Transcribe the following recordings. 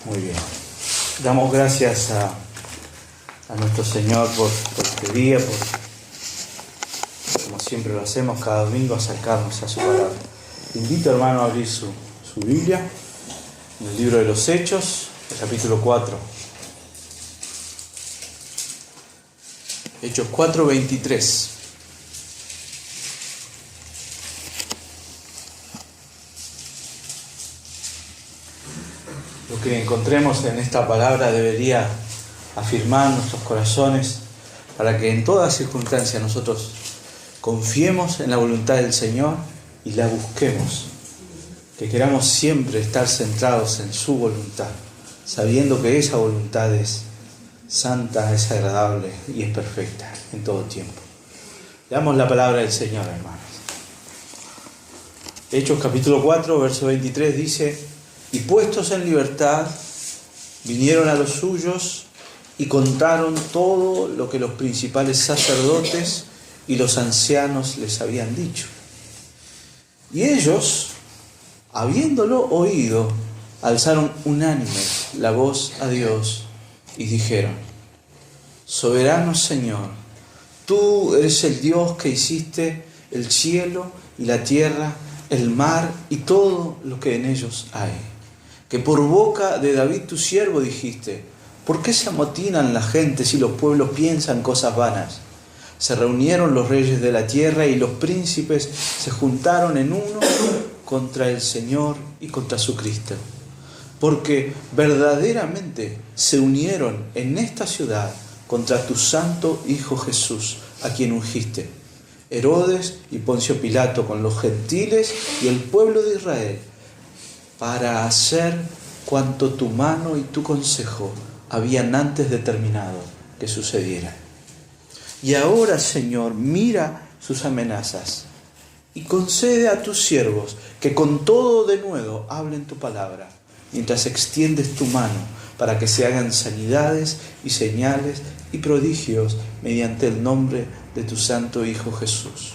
Muy bien. Damos gracias a nuestro Señor por este día, como siempre lo hacemos cada domingo, acercarnos a su palabra. Te invito, hermano, a abrir su Biblia en el libro de los Hechos, el capítulo 4. Hechos 4:23. Lo que encontremos en esta palabra debería afirmar nuestros corazones para que en toda circunstancia nosotros confiemos en la voluntad del Señor y la busquemos. Que queramos siempre estar centrados en su voluntad, sabiendo que esa voluntad es santa, es agradable y es perfecta en todo tiempo. Leamos la palabra del Señor, hermanos. Hechos capítulo 4, verso 23 dice: y puestos en libertad, vinieron a los suyos y contaron todo lo que los principales sacerdotes y los ancianos les habían dicho. Y ellos, habiéndolo oído, alzaron unánimes la voz a Dios y dijeron: soberano Señor, tú eres el Dios que hiciste el cielo y la tierra, el mar y todo lo que en ellos hay. Que por boca de David tu siervo dijiste: ¿por qué se amotinan las gentes y los pueblos piensan cosas vanas? Se reunieron los reyes de la tierra y los príncipes se juntaron en uno contra el Señor y contra su Cristo. Porque verdaderamente se unieron en esta ciudad contra tu santo Hijo Jesús, a quien ungiste. Herodes y Poncio Pilato con los gentiles y el pueblo de Israel, para hacer cuanto tu mano y tu consejo habían antes determinado que sucediera. Y ahora, Señor, mira sus amenazas y concede a tus siervos que con todo denuedo hablen tu palabra, mientras extiendes tu mano para que se hagan sanidades y señales y prodigios mediante el nombre de tu santo Hijo Jesús.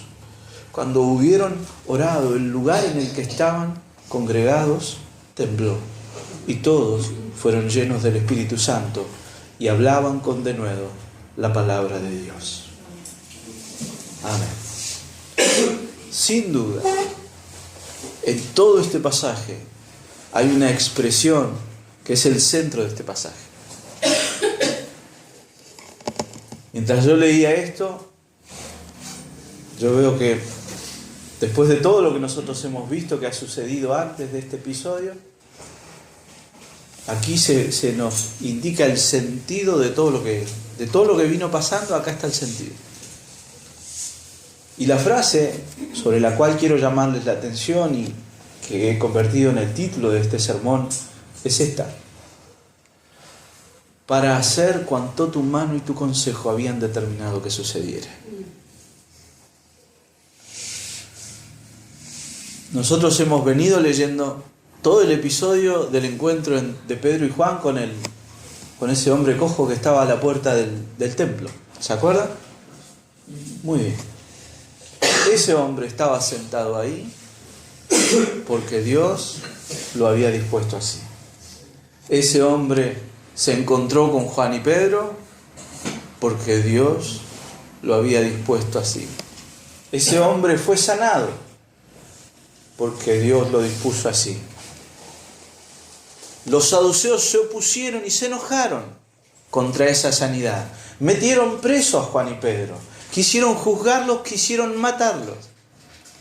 Cuando hubieron orado, el lugar en el que estaban congregados tembló, y todos fueron llenos del Espíritu Santo y hablaban con denuedo la palabra de Dios. Amén. Sin duda, en todo este pasaje hay una expresión que es el centro de este pasaje. Mientras yo leía esto, yo veo que después de todo lo que nosotros hemos visto que ha sucedido antes de este episodio, aquí se nos indica el sentido de todo lo que vino pasando. Acá está el sentido. Y la frase sobre la cual quiero llamarles la atención y que he convertido en el título de este sermón es esta: para hacer cuanto tu mano y tu consejo habían determinado que sucediera. Nosotros hemos venido leyendo todo el episodio del encuentro de Pedro y Juan con ese hombre cojo que estaba a la puerta del templo. ¿Se acuerdan? Muy bien. Ese hombre estaba sentado ahí porque Dios lo había dispuesto así. Ese hombre se encontró con Juan y Pedro porque Dios lo había dispuesto así. Ese hombre fue sanado porque Dios lo dispuso así. Los saduceos se opusieron y se enojaron contra esa sanidad. Metieron preso a Juan y Pedro. Quisieron juzgarlos, quisieron matarlos.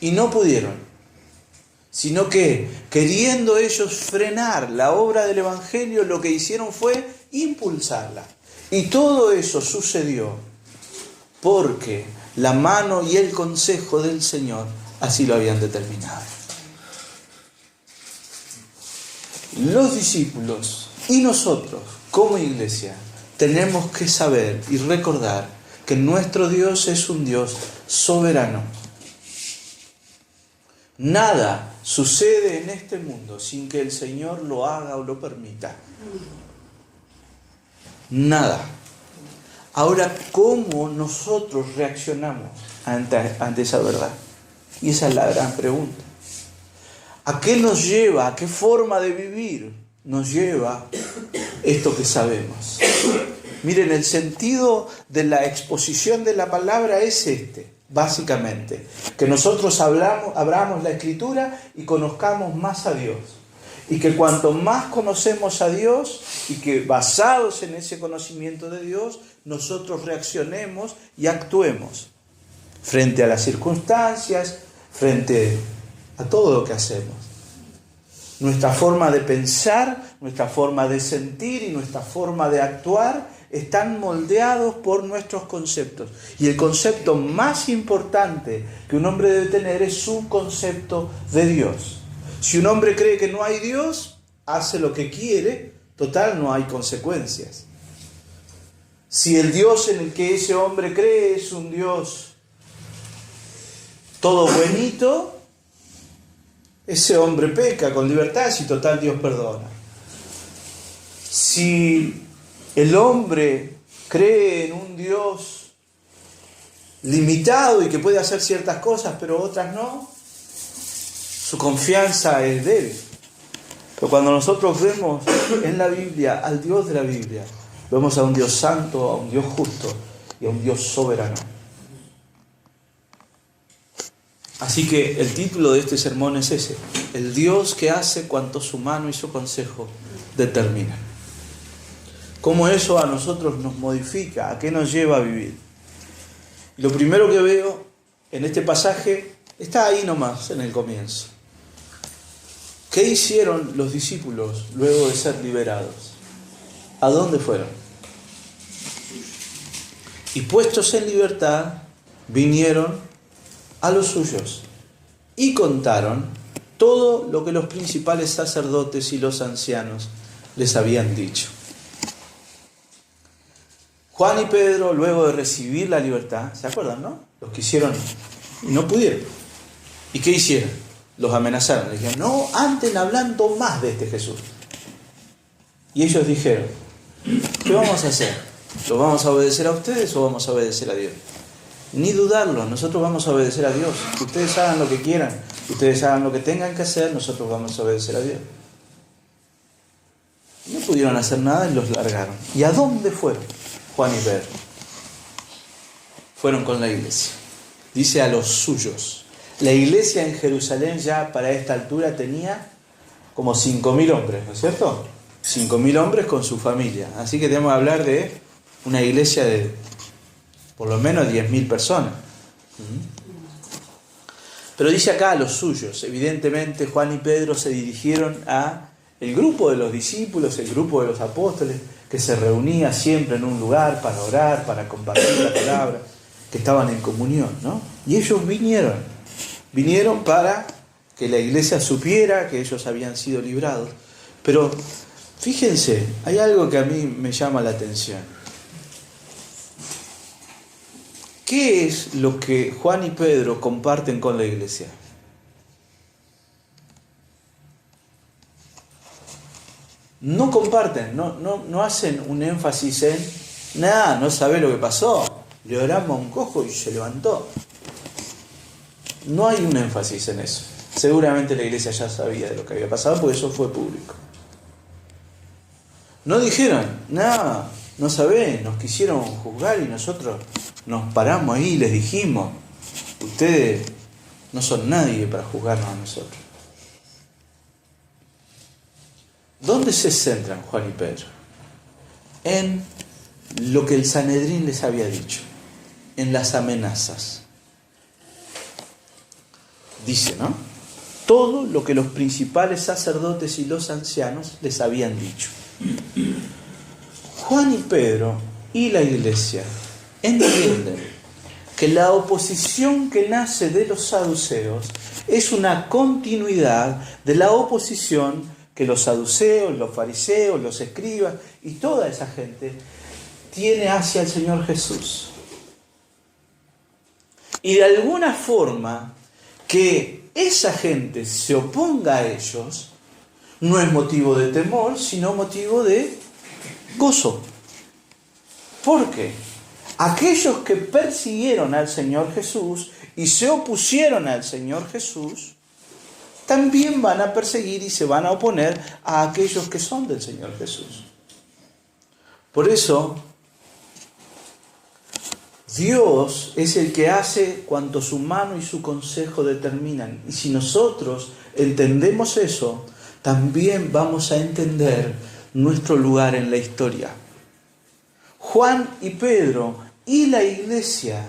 Y no pudieron. Sino que, queriendo ellos frenar la obra del Evangelio, lo que hicieron fue impulsarla. Y todo eso sucedió porque la mano y el consejo del Señor así lo habían determinado. Los discípulos y nosotros, como iglesia, tenemos que saber y recordar que nuestro Dios es un Dios soberano. Nada sucede en este mundo sin que el Señor lo haga o lo permita. Nada. Ahora, ¿cómo nosotros reaccionamos ante esa verdad? Y esa es la gran pregunta. ¿A qué nos lleva? ¿A qué forma de vivir nos lleva esto que sabemos? Miren, el sentido de la exposición de la palabra es básicamente, que nosotros abramos la Escritura y conozcamos más a Dios. Y que cuanto más conocemos a Dios y que basados en ese conocimiento de Dios, nosotros reaccionemos y actuemos frente a las circunstancias, frente a todo lo que hacemos. Nuestra forma de pensar, nuestra forma de sentir y nuestra forma de actuar están moldeados por nuestros conceptos. Y el concepto más importante que un hombre debe tener es su concepto de Dios. Si un hombre cree que no hay Dios, hace lo que quiere, total, no hay consecuencias. Si el Dios en el que ese hombre cree es un Dios todo buenito, ese hombre peca con libertad, si total Dios perdona. Si el hombre cree en un Dios limitado y que puede hacer ciertas cosas pero otras no, su confianza es débil. Pero cuando nosotros vemos en la Biblia al Dios de la Biblia, vemos a un Dios santo, a un Dios justo y a un Dios soberano. Así que el título de este sermón es ese: el Dios que hace cuanto su mano y su consejo determinan. ¿Cómo eso a nosotros nos modifica? ¿A qué nos lleva a vivir? Y lo primero que veo en este pasaje está ahí nomás, en el comienzo. ¿Qué hicieron los discípulos luego de ser liberados? ¿A dónde fueron? Y puestos en libertad, vinieron a los suyos y contaron todo lo que los principales sacerdotes y los ancianos les habían dicho. Juan y Pedro, luego de recibir la libertad, ¿se acuerdan, no? Los que hicieron y no pudieron. ¿Y qué hicieron? Los amenazaron. Les dijeron, no anden hablando más de este Jesús. Y ellos dijeron, ¿qué vamos a hacer? ¿Lo vamos a obedecer a ustedes o vamos a obedecer a Dios? Ni dudarlo, nosotros vamos a obedecer a Dios. Que ustedes hagan lo que quieran, que ustedes hagan lo que tengan que hacer, nosotros vamos a obedecer a Dios. No pudieron hacer nada y los largaron. ¿Y a dónde fueron Juan y Pedro? Fueron con la iglesia. Dice a los suyos. La iglesia en Jerusalén ya para esta altura tenía como 5.000 hombres, ¿no es cierto? 5.000 hombres con su familia. Así que tenemos que hablar de una iglesia de por lo menos 10.000 personas. Pero dice acá a los suyos. Evidentemente Juan y Pedro se dirigieron a el grupo de los discípulos, el grupo de los apóstoles, que se reunía siempre en un lugar para orar, para compartir la palabra, que estaban en comunión, ¿no? Y ellos vinieron para que la iglesia supiera que ellos habían sido librados. Pero fíjense, hay algo que a mí me llama la atención. ¿Qué es lo que Juan y Pedro comparten con la iglesia? No comparten, no hacen un énfasis en nada, no sabe lo que pasó. Le oramos a un cojo y se levantó. No hay un énfasis en eso. Seguramente la iglesia ya sabía de lo que había pasado porque eso fue público. No dijeron, nada, no sabés, nos quisieron juzgar y nosotros nos paramos ahí y les dijimos, ustedes no son nadie para juzgarnos a nosotros. ¿Dónde se centran Juan y Pedro? En lo que el Sanedrín les había dicho, en las amenazas. Dice, ¿no? Todo lo que los principales sacerdotes y los ancianos les habían dicho. Juan y Pedro y la iglesia entienden que la oposición que nace de los saduceos es una continuidad de la oposición que los saduceos, los fariseos, los escribas y toda esa gente tiene hacia el Señor Jesús. Y de alguna forma que esa gente se oponga a ellos no es motivo de temor, sino motivo de gozo. ¿Por qué? Aquellos que persiguieron al Señor Jesús y se opusieron al Señor Jesús también van a perseguir y se van a oponer a aquellos que son del Señor Jesús. Por eso, Dios es el que hace cuanto su mano y su consejo determinan. Y si nosotros entendemos eso, también vamos a entender nuestro lugar en la historia. Juan y Pedro y la iglesia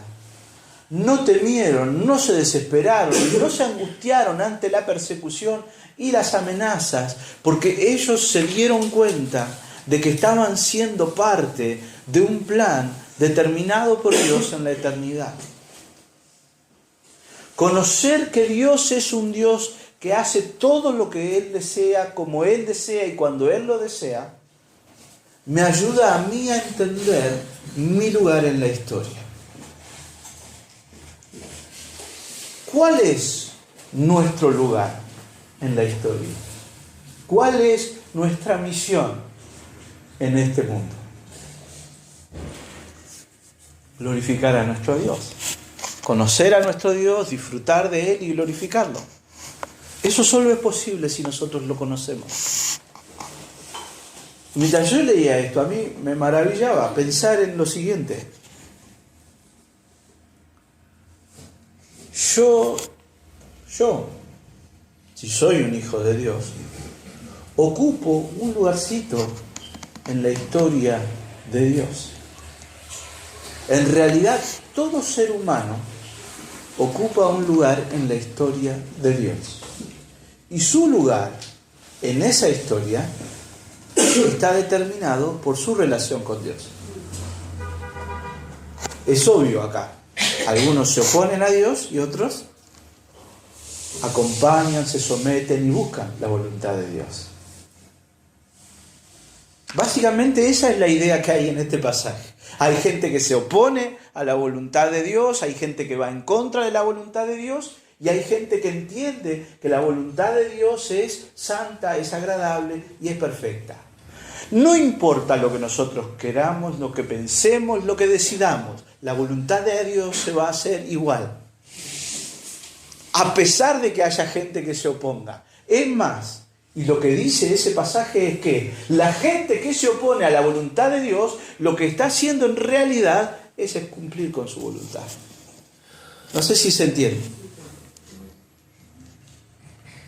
no temieron, no se desesperaron, no se angustiaron ante la persecución y las amenazas, porque ellos se dieron cuenta de que estaban siendo parte de un plan determinado por Dios en la eternidad. Conocer que Dios es un Dios que hace todo lo que Él desea, como Él desea y cuando Él lo desea, me ayuda a mí a entender mi lugar en la historia. ¿Cuál es nuestro lugar en la historia? ¿Cuál es nuestra misión en este mundo? Glorificar a nuestro Dios. Conocer a nuestro Dios, disfrutar de Él y glorificarlo. Eso solo es posible si nosotros lo conocemos. Mientras yo leía esto, a mí me maravillaba pensar en lo siguiente. Yo, si soy un hijo de Dios, ocupo un lugarcito en la historia de Dios. En realidad, todo ser humano ocupa un lugar en la historia de Dios. Y su lugar en esa historia está determinado por su relación con Dios. Es obvio acá. Algunos se oponen a Dios y otros acompañan, se someten y buscan la voluntad de Dios. Básicamente esa es la idea que hay en este pasaje. Hay gente que se opone a la voluntad de Dios, hay gente que va en contra de la voluntad de Dios y hay gente que entiende que la voluntad de Dios es santa, es agradable y es perfecta. No importa lo que nosotros queramos, lo que pensemos, lo que decidamos, la voluntad de Dios se va a hacer igual. A pesar de que haya gente que se oponga. Es más, y lo que dice ese pasaje es que la gente que se opone a la voluntad de Dios, lo que está haciendo en realidad es cumplir con su voluntad. No sé si se entiende.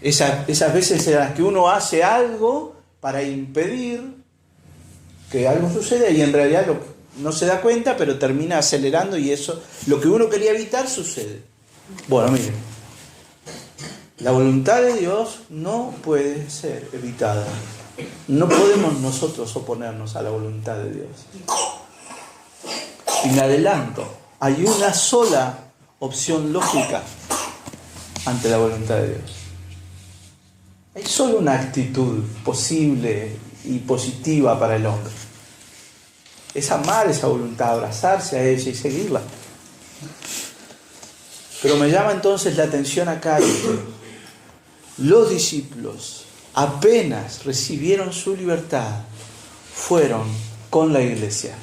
Esas veces en las que uno hace algo para impedir que algo suceda y en realidad no se da cuenta, pero termina acelerando y eso, lo que uno quería evitar, sucede. Bueno, miren, la voluntad de Dios no puede ser evitada. No podemos nosotros oponernos a la voluntad de Dios. Y me adelanto, hay una sola opción lógica ante la voluntad de Dios. Hay solo una actitud posible y positiva para el hombre. Es amar esa voluntad, abrazarse a ella y seguirla. Pero me llama entonces la atención acá que los discípulos apenas recibieron su libertad, fueron con la iglesia,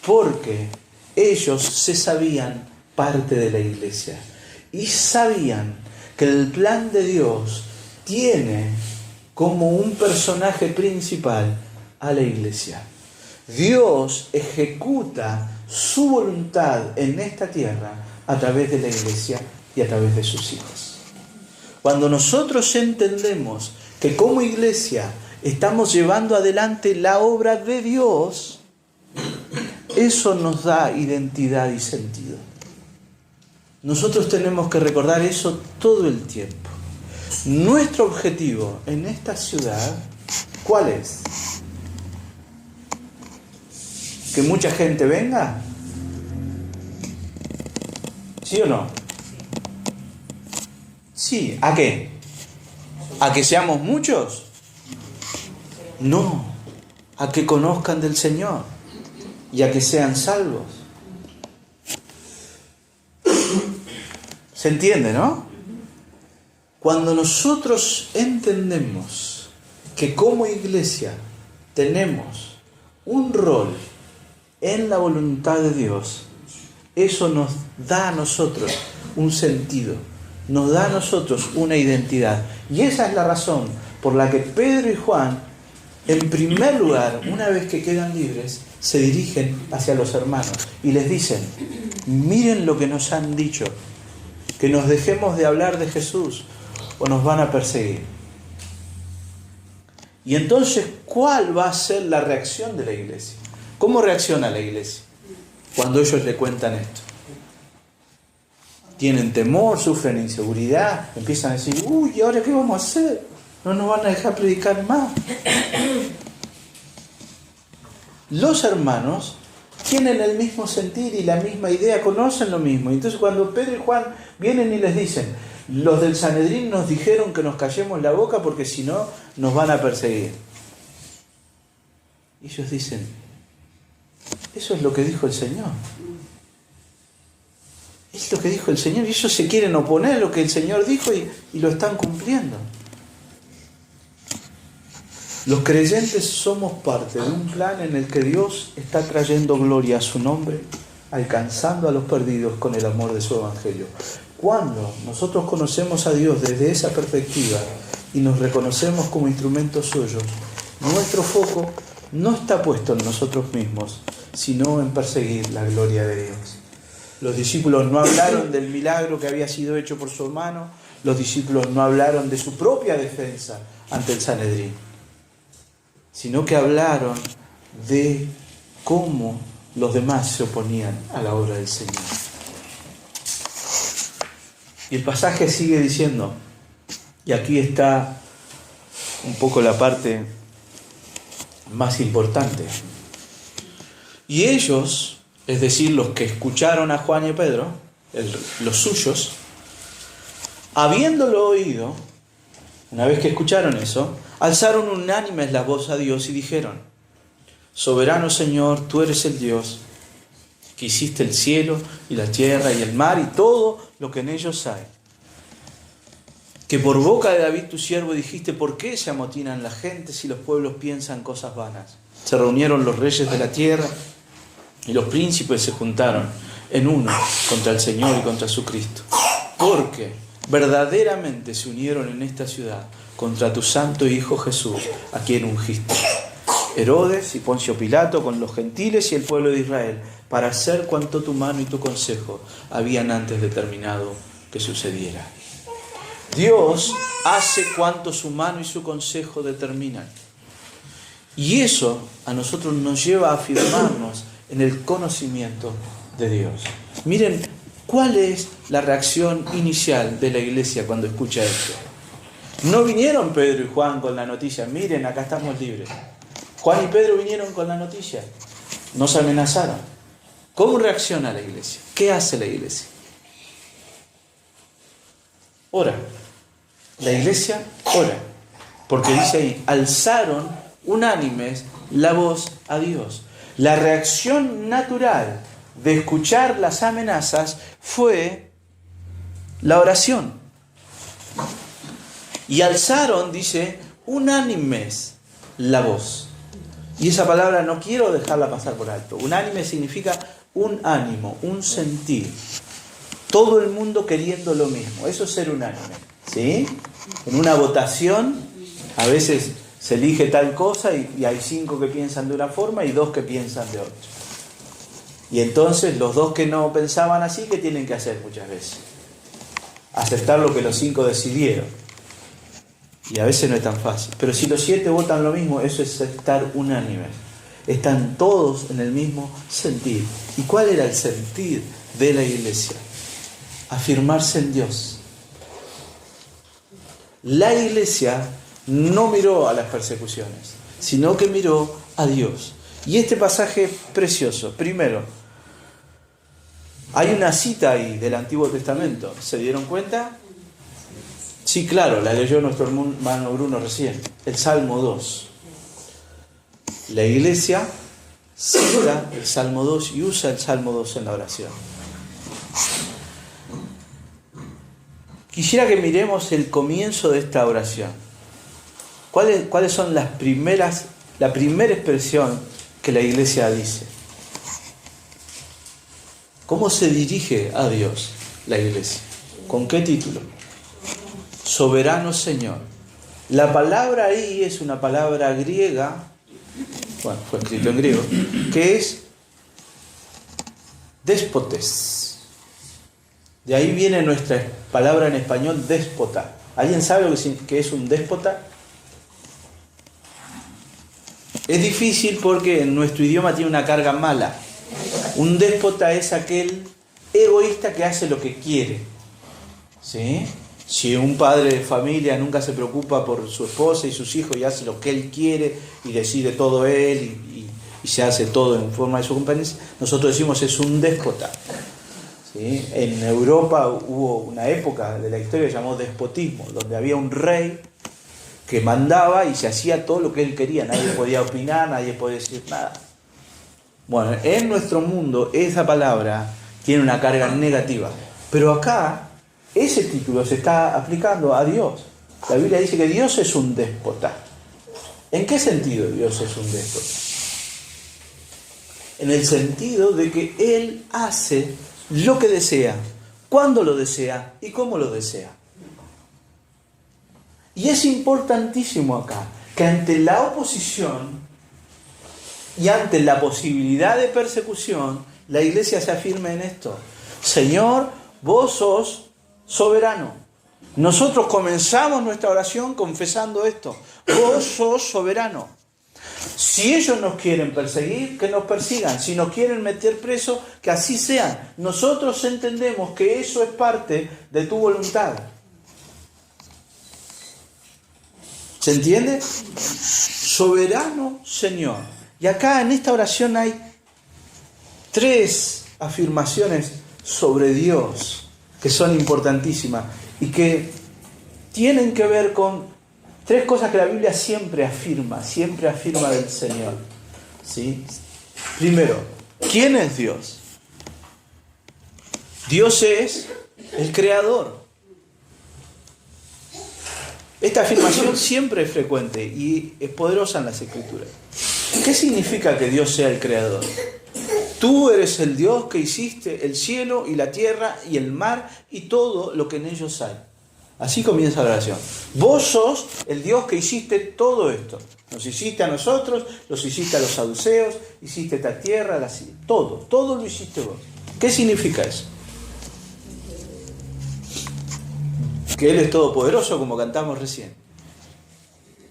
porque ellos se sabían parte de la iglesia y sabían que el plan de Dios tiene como un personaje principal a la iglesia. Dios ejecuta su voluntad en esta tierra a través de la iglesia y a través de sus hijos. Cuando nosotros entendemos que como iglesia estamos llevando adelante la obra de Dios, eso nos da identidad y sentido. Nosotros tenemos que recordar eso todo el tiempo. Nuestro objetivo en esta ciudad, ¿cuál es? ¿Que mucha gente venga? ¿Sí o no? Sí. ¿A qué? ¿A que seamos muchos? No. A que conozcan del Señor y a que sean salvos. ¿Se entiende, no? Cuando nosotros entendemos que como iglesia tenemos un rol en la voluntad de Dios, eso nos da a nosotros un sentido nos da a nosotros una identidad. Y esa es la razón por la que Pedro y Juan, en primer lugar, una vez que quedan libres, se dirigen hacia los hermanos y les dicen: miren lo que nos han dicho, que nos dejemos de hablar de Jesús o nos van a perseguir. Y entonces, ¿cuál va a ser la reacción de la iglesia? ¿Cómo reacciona la iglesia cuando ellos le cuentan esto? Tienen temor, sufren inseguridad, empiezan a decir: uy, ¿y ahora qué vamos a hacer? No nos van a dejar predicar más. Los hermanos tienen el mismo sentir y la misma idea, conocen lo mismo. Entonces cuando Pedro y Juan vienen y les dicen: los del Sanedrín nos dijeron que nos callemos la boca porque si no nos van a perseguir. Y ellos dicen: eso es lo que dijo el Señor. Es lo que dijo el Señor. Y ellos se quieren oponer a lo que el Señor dijo y lo están cumpliendo. Los creyentes somos parte de un plan en el que Dios está trayendo gloria a su nombre, alcanzando a los perdidos con el amor de su evangelio. Cuando nosotros conocemos a Dios desde esa perspectiva y nos reconocemos como instrumentos suyos, nuestro foco no está puesto en nosotros mismos, sino en perseguir la gloria de Dios. Los discípulos no hablaron del milagro que había sido hecho por su hermano, los discípulos no hablaron de su propia defensa ante el Sanedrín, sino que hablaron de cómo los demás se oponían a la obra del Señor. Y el pasaje sigue diciendo, y aquí está un poco la parte más importante. Y ellos, es decir, los que escucharon a Juan y a Pedro, los suyos, habiéndolo oído, una vez que escucharon eso, alzaron unánimes la voz a Dios y dijeron: soberano Señor, tú eres el Dios que hiciste el cielo y la tierra y el mar y todo lo que en ellos hay. Que por boca de David tu siervo dijiste: ¿por qué se amotinan las gentes y los pueblos piensan cosas vanas? Se reunieron los reyes de la tierra y los príncipes se juntaron en uno contra el Señor y contra su Cristo. Porque verdaderamente se unieron en esta ciudad contra tu santo Hijo Jesús, a quien ungiste. Herodes y Poncio Pilato con los gentiles y el pueblo de Israel, para hacer cuanto tu mano y tu consejo habían antes determinado que sucediera. Dios hace cuanto su mano y su consejo determinan. Y eso a nosotros nos lleva a afirmarnos en el conocimiento de Dios. Miren, ¿cuál es la reacción inicial de la iglesia cuando escucha esto? No vinieron Pedro y Juan con la noticia: miren, acá estamos libres. Juan y Pedro vinieron con la noticia. Nos amenazaron. ¿Cómo reacciona la iglesia? ¿Qué hace la iglesia? Ora. La iglesia ora. Porque dice ahí: alzaron unánimes la voz a Dios. La reacción natural de escuchar las amenazas fue la oración. Y alzaron, dice, unánimes la voz. Y esa palabra no quiero dejarla pasar por alto. Unánime significa un ánimo, un sentir. Todo el mundo queriendo lo mismo. Eso es ser unánime. ¿Sí? En una votación, a veces se elige tal cosa y hay 5 que piensan de una forma y 2 que piensan de otra. Y entonces los 2 que no pensaban así, ¿qué tienen que hacer muchas veces? Aceptar lo que los 5 decidieron. Y a veces no es tan fácil. Pero si los 7 votan lo mismo, eso es estar unánimes. Están todos en el mismo sentir. ¿Y cuál era el sentir de la iglesia? Afirmarse en Dios. La iglesia no miró a las persecuciones, sino que miró a Dios. Y este pasaje es precioso. Primero, hay una cita ahí del Antiguo Testamento. ¿Se dieron cuenta? Sí, claro, la leyó nuestro hermano Bruno recién. El Salmo 2. La iglesia cita el Salmo 2 y usa el Salmo 2 en la oración. Quisiera que miremos el comienzo de esta oración. ¿Cuáles son la primera expresión que la iglesia dice? ¿Cómo se dirige a Dios la iglesia? ¿Con qué título? soberano Señor. La palabra ahí es una palabra griega, bueno, fue escrito en griego, que es déspotes. De ahí viene nuestra palabra en español déspota. ¿Alguien sabe lo que es un déspota? Es difícil porque en nuestro idioma tiene una carga mala. Un déspota es aquel egoísta que hace lo que quiere. ¿Sí? Si un padre de familia nunca se preocupa por su esposa y sus hijos y hace lo que él quiere y decide todo él y se hace todo en forma de su compañía, nosotros decimos es un déspota. ¿Sí? En Europa hubo una época de la historia que se llamó despotismo, donde había un rey que mandaba y se hacía todo lo que él quería, nadie podía opinar, nadie podía decir nada. Bueno, en nuestro mundo esa palabra tiene una carga negativa, pero acá ese título se está aplicando a Dios. La Biblia dice que Dios es un déspota. ¿En qué sentido Dios es un déspota? En el sentido de que Él hace lo que desea, cuando lo desea y cómo lo desea. Y es importantísimo acá que ante la oposición y ante la posibilidad de persecución, la iglesia se afirme en esto. Señor, vos sos soberano. Nosotros comenzamos nuestra oración confesando esto. Vos sos soberano. Si ellos nos quieren perseguir, que nos persigan. Si nos quieren meter preso, que así sean. Nosotros entendemos que eso es parte de tu voluntad. ¿Se entiende? Soberano Señor. Y acá en esta oración hay 3 afirmaciones sobre Dios que son importantísimas y que tienen que ver con 3 cosas que la Biblia siempre afirma del Señor. ¿Sí? Primero, ¿quién es Dios? Dios es el Creador. Esta afirmación siempre es frecuente y es poderosa en las Escrituras. ¿Qué significa que Dios sea el Creador? Tú eres el Dios que hiciste el cielo y la tierra y el mar y todo lo que en ellos hay. Así comienza la oración. Vos sos el Dios que hiciste todo esto. Nos hiciste a nosotros, los hiciste a los saduceos, hiciste esta tierra, todo lo hiciste vos. ¿Qué significa eso? Que Él es todopoderoso, como cantamos recién.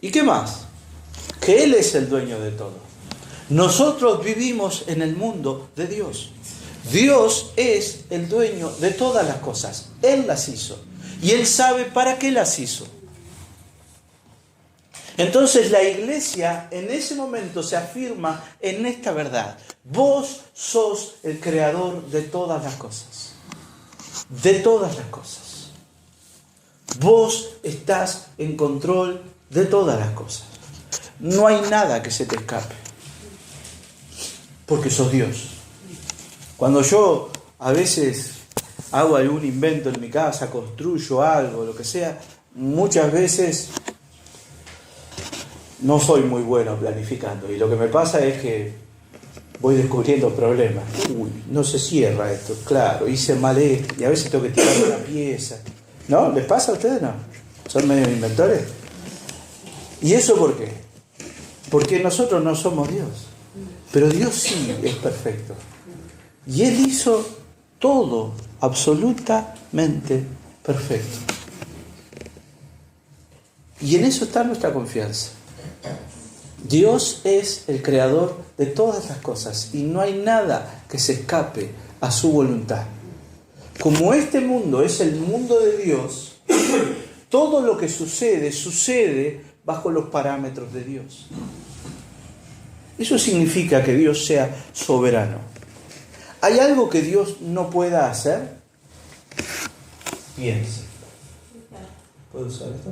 ¿Y qué más? Que Él es el dueño de todo. Nosotros vivimos en el mundo de Dios. Dios es el dueño de todas las cosas. Él las hizo. Y Él sabe para qué las hizo. Entonces la iglesia en ese momento se afirma en esta verdad. Vos sos el creador de todas las cosas. De todas las cosas. Vos estás en control de todas las cosas. No hay nada que se te escape. Porque sos Dios. Cuando yo a veces hago algún invento en mi casa, construyo algo, lo que sea, muchas veces no soy muy bueno planificando. Y lo que me pasa es que voy descubriendo problemas. Uy, no se cierra esto, claro, hice mal esto, y a veces tengo que tirar una pieza. ¿No? ¿Les pasa a ustedes? No. ¿Son medios inventores? ¿Y eso por qué? Porque nosotros no somos Dios. Pero Dios sí es perfecto. Y Él hizo todo absolutamente perfecto. Y en eso está nuestra confianza. Dios es el creador de todas las cosas y no hay nada que se escape a su voluntad. Como este mundo es el mundo de Dios, todo lo que sucede bajo los parámetros de Dios. Eso significa que Dios sea soberano. ¿Hay algo que Dios no pueda hacer? Piense. ¿Puedo usar esto?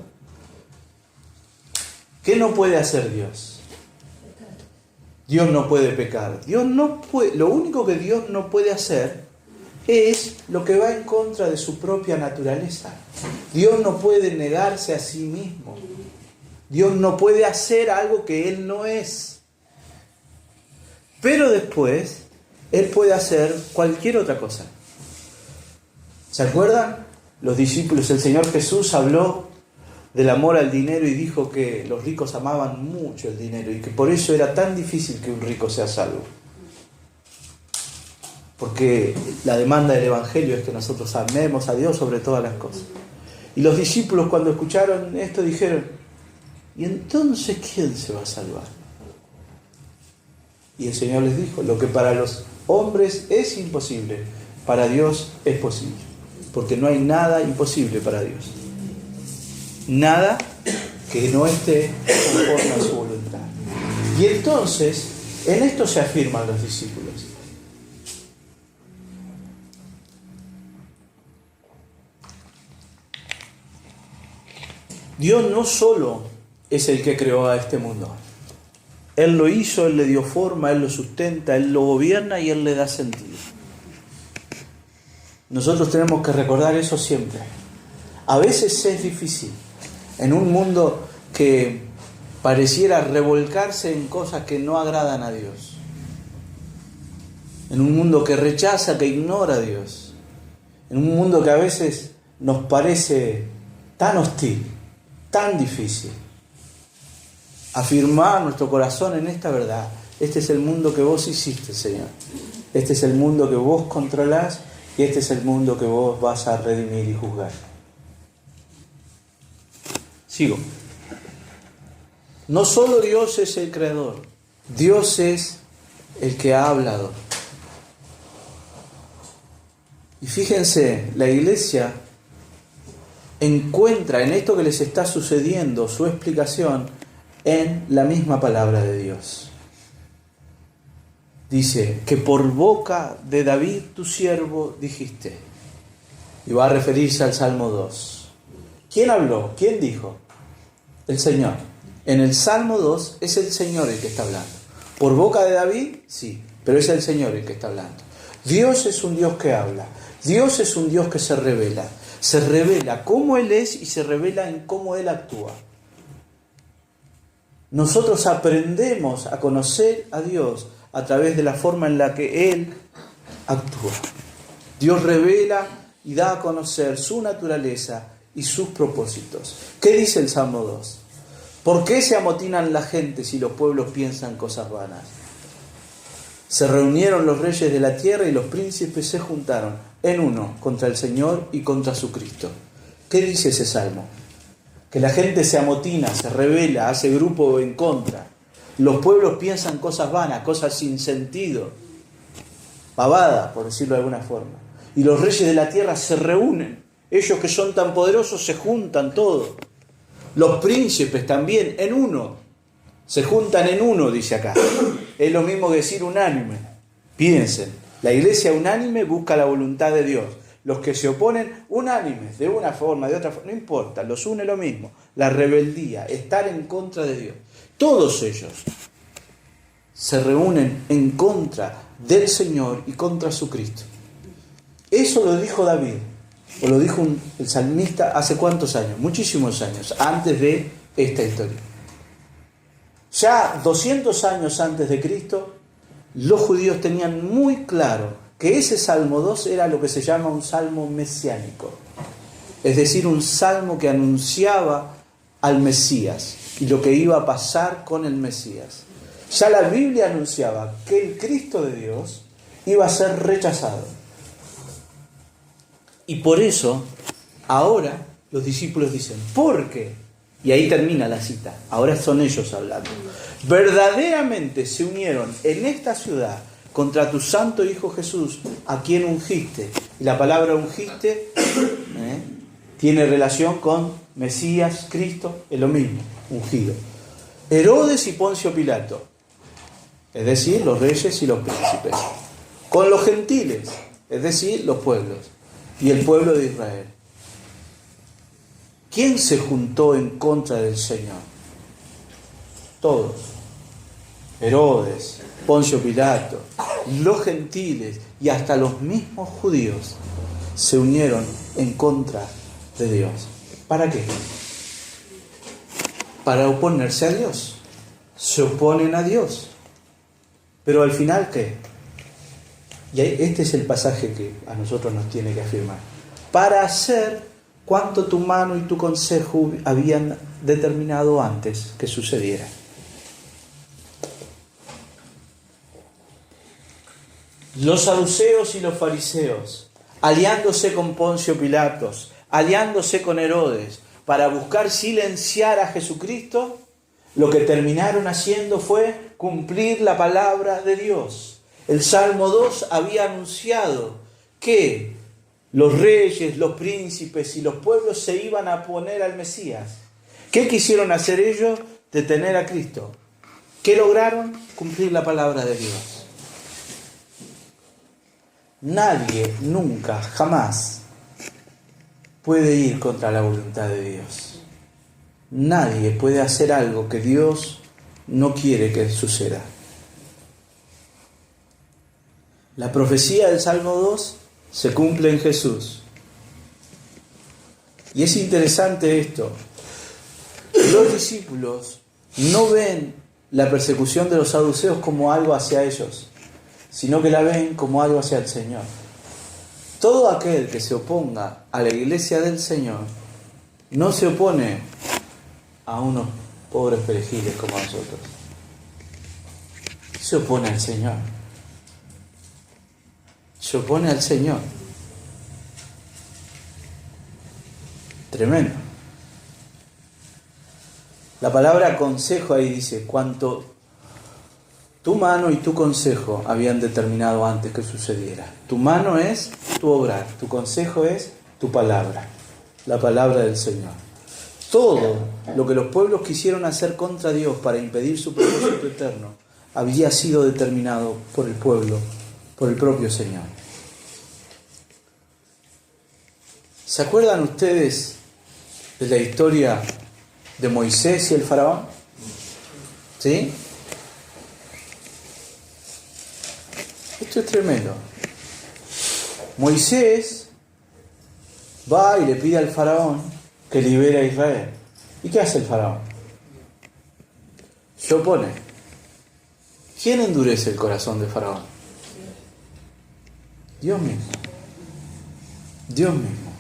¿Qué no puede hacer Dios? Dios no puede pecar. Lo único que Dios no puede hacer es lo que va en contra de su propia naturaleza. Dios no puede negarse a sí mismo. Dios no puede hacer algo que Él no es. Pero después, Él puede hacer cualquier otra cosa. ¿Se acuerdan? Los discípulos, el Señor Jesús habló del amor al dinero y dijo que los ricos amaban mucho el dinero y que por eso era tan difícil que un rico sea salvo. Porque la demanda del Evangelio es que nosotros amemos a Dios sobre todas las cosas. Y los discípulos cuando escucharon esto dijeron, ¿y entonces quién se va a salvar? Y el Señor les dijo, lo que para los hombres es imposible, para Dios es posible. Porque no hay nada imposible para Dios. Nada que no esté conforme a su voluntad. Y entonces, en esto se afirman los discípulos. Dios no solo es el que creó a este mundo. Él lo hizo, Él le dio forma, Él lo sustenta, Él lo gobierna y Él le da sentido. Nosotros tenemos que recordar eso siempre. A veces es difícil. En un mundo que pareciera revolcarse en cosas que no agradan a Dios. En un mundo que rechaza, que ignora a Dios. En un mundo que a veces nos parece tan hostil, tan difícil. Afirmar nuestro corazón en esta verdad. Este es el mundo que vos hiciste, Señor. Este es el mundo que vos controlás y este es el mundo que vos vas a redimir y juzgar. Sigo. No solo Dios es el creador, Dios es el que ha hablado. Y fíjense, la iglesia encuentra en esto que les está sucediendo su explicación en la misma palabra de Dios. Dice que por boca de David tu siervo dijiste. Y va a referirse al Salmo 2. ¿Quién habló? ¿Quién dijo? El Señor. En el Salmo 2 es el Señor el que está hablando. ¿Por boca de David? Sí, pero es el Señor el que está hablando. Dios es un Dios que habla. Dios es un Dios que se revela. Se revela cómo Él es y se revela en cómo Él actúa. Nosotros aprendemos a conocer a Dios a través de la forma en la que Él actúa. Dios revela y da a conocer su naturaleza y sus propósitos. ¿Qué dice el Salmo 2? ¿Por qué se amotinan la gente si los pueblos piensan cosas vanas? Se reunieron los reyes de la tierra y los príncipes se juntaron en uno contra el Señor y contra su Cristo. ¿Qué dice ese salmo? Que la gente se amotina, se rebela, hace grupo en contra. Los pueblos piensan cosas vanas, cosas sin sentido, pavadas, por decirlo de alguna forma. Y los reyes de la tierra se reúnen. Ellos que son tan poderosos se juntan todos. Los príncipes también en uno. Se juntan en uno, dice acá. Es lo mismo que decir unánime. Piensen, la iglesia unánime busca la voluntad de Dios. Los que se oponen, unánimes, de una forma, de otra forma, no importa, los une lo mismo. La rebeldía, estar en contra de Dios. Todos ellos se reúnen en contra del Señor y contra su Cristo. Eso lo dijo David, o lo dijo el salmista hace cuántos años, muchísimos años, antes de esta historia. Ya 200 años antes de Cristo, los judíos tenían muy claro que ese Salmo 2 era lo que se llama un salmo mesiánico. Es decir, un salmo que anunciaba al Mesías y lo que iba a pasar con el Mesías. Ya la Biblia anunciaba que el Cristo de Dios iba a ser rechazado. Y por eso, ahora los discípulos dicen, ¿por qué? Y ahí termina la cita. Ahora son ellos hablando. Verdaderamente se unieron en esta ciudad contra tu santo Hijo Jesús, a quien ungiste. Y la palabra ungiste tiene relación con Mesías, Cristo, es lo mismo, ungido. Herodes y Poncio Pilato, es decir, los reyes y los príncipes. Con los gentiles, es decir, los pueblos. Y el pueblo de Israel. ¿Quién se juntó en contra del Señor? Todos. Herodes, Poncio Pilato, los gentiles y hasta los mismos judíos se unieron en contra de Dios. ¿Para qué? Para oponerse a Dios. Se oponen a Dios. Pero al final, ¿qué? Y este es el pasaje que a nosotros nos tiene que afirmar. Para hacer cuánto tu mano y tu consejo habían determinado antes que sucediera. Los saduceos y los fariseos, aliándose con Poncio Pilatos, aliándose con Herodes, para buscar silenciar a Jesucristo, lo que terminaron haciendo fue cumplir la palabra de Dios. El Salmo 2 había anunciado que los reyes, los príncipes y los pueblos se iban a oponer al Mesías. ¿Qué quisieron hacer ellos? Detener a Cristo. ¿Qué lograron? Cumplir la palabra de Dios. Nadie, nunca, jamás puede ir contra la voluntad de Dios. Nadie puede hacer algo que Dios no quiere que suceda. La profecía del Salmo 2 se cumple en Jesús. Y es interesante esto. Los discípulos no ven la persecución de los saduceos como algo hacia ellos, sino que la ven como algo hacia el Señor. Todo aquel que se oponga a la iglesia del Señor no se opone a unos pobres perejiles como nosotros. Se opone al Señor. Se opone al Señor. Tremendo. La palabra consejo ahí dice, cuanto tu mano y tu consejo habían determinado antes que sucediera. Tu mano es tu obrar, tu consejo es tu palabra, la palabra del Señor. Todo lo que los pueblos quisieron hacer contra Dios para impedir su propósito eterno había sido determinado por el pueblo, por el propio Señor. ¿Se acuerdan ustedes de la historia de Moisés y el faraón? ¿Sí? Esto es tremendo. Moisés va y le pide al faraón que libere a Israel. ¿Y qué hace el faraón? Se opone. ¿Quién endurece el corazón del faraón? Dios mismo. Dios mismo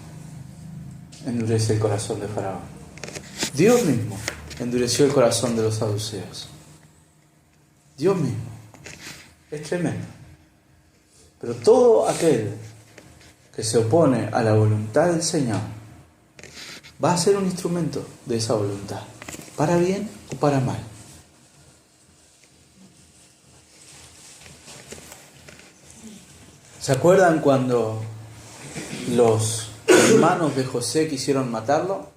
endurece el corazón del faraón. Dios mismo endureció el corazón de los saduceos. Dios mismo. Es tremendo. Pero todo aquel que se opone a la voluntad del Señor va a ser un instrumento de esa voluntad, para bien o para mal. ¿Se acuerdan cuando los hermanos de José quisieron matarlo?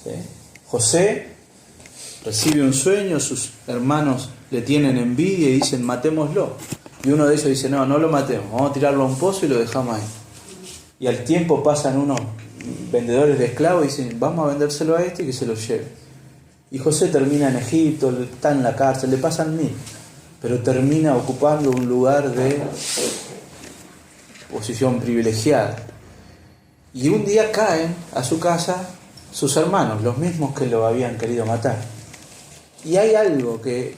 ¿Sí? José recibe un sueño, sus hermanos le tienen envidia y dicen matémoslo. Y uno de ellos dice, no lo matemos, vamos a tirarlo a un pozo y lo dejamos ahí. Y al tiempo pasan unos vendedores de esclavos y dicen, vamos a vendérselo a este y que se lo lleve. Y José termina en Egipto, está en la cárcel, le pasan 1000, pero termina ocupando un lugar de posición privilegiada. Y un día caen a su casa sus hermanos, los mismos que lo habían querido matar. Y hay algo que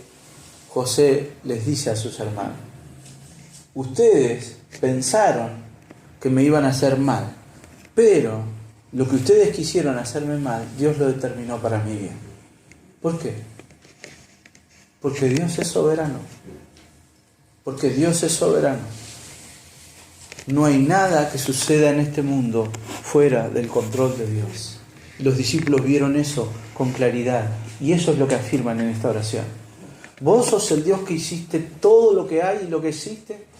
José les dice a sus hermanos. Ustedes pensaron que me iban a hacer mal, pero lo que ustedes quisieron hacerme mal, Dios lo determinó para mi bien. ¿Por qué? Porque Dios es soberano. Porque Dios es soberano. No hay nada que suceda en este mundo fuera del control de Dios. Los discípulos vieron eso con claridad y eso es lo que afirman en esta oración. ¿Vos sos el Dios que hiciste todo lo que hay y lo que existe?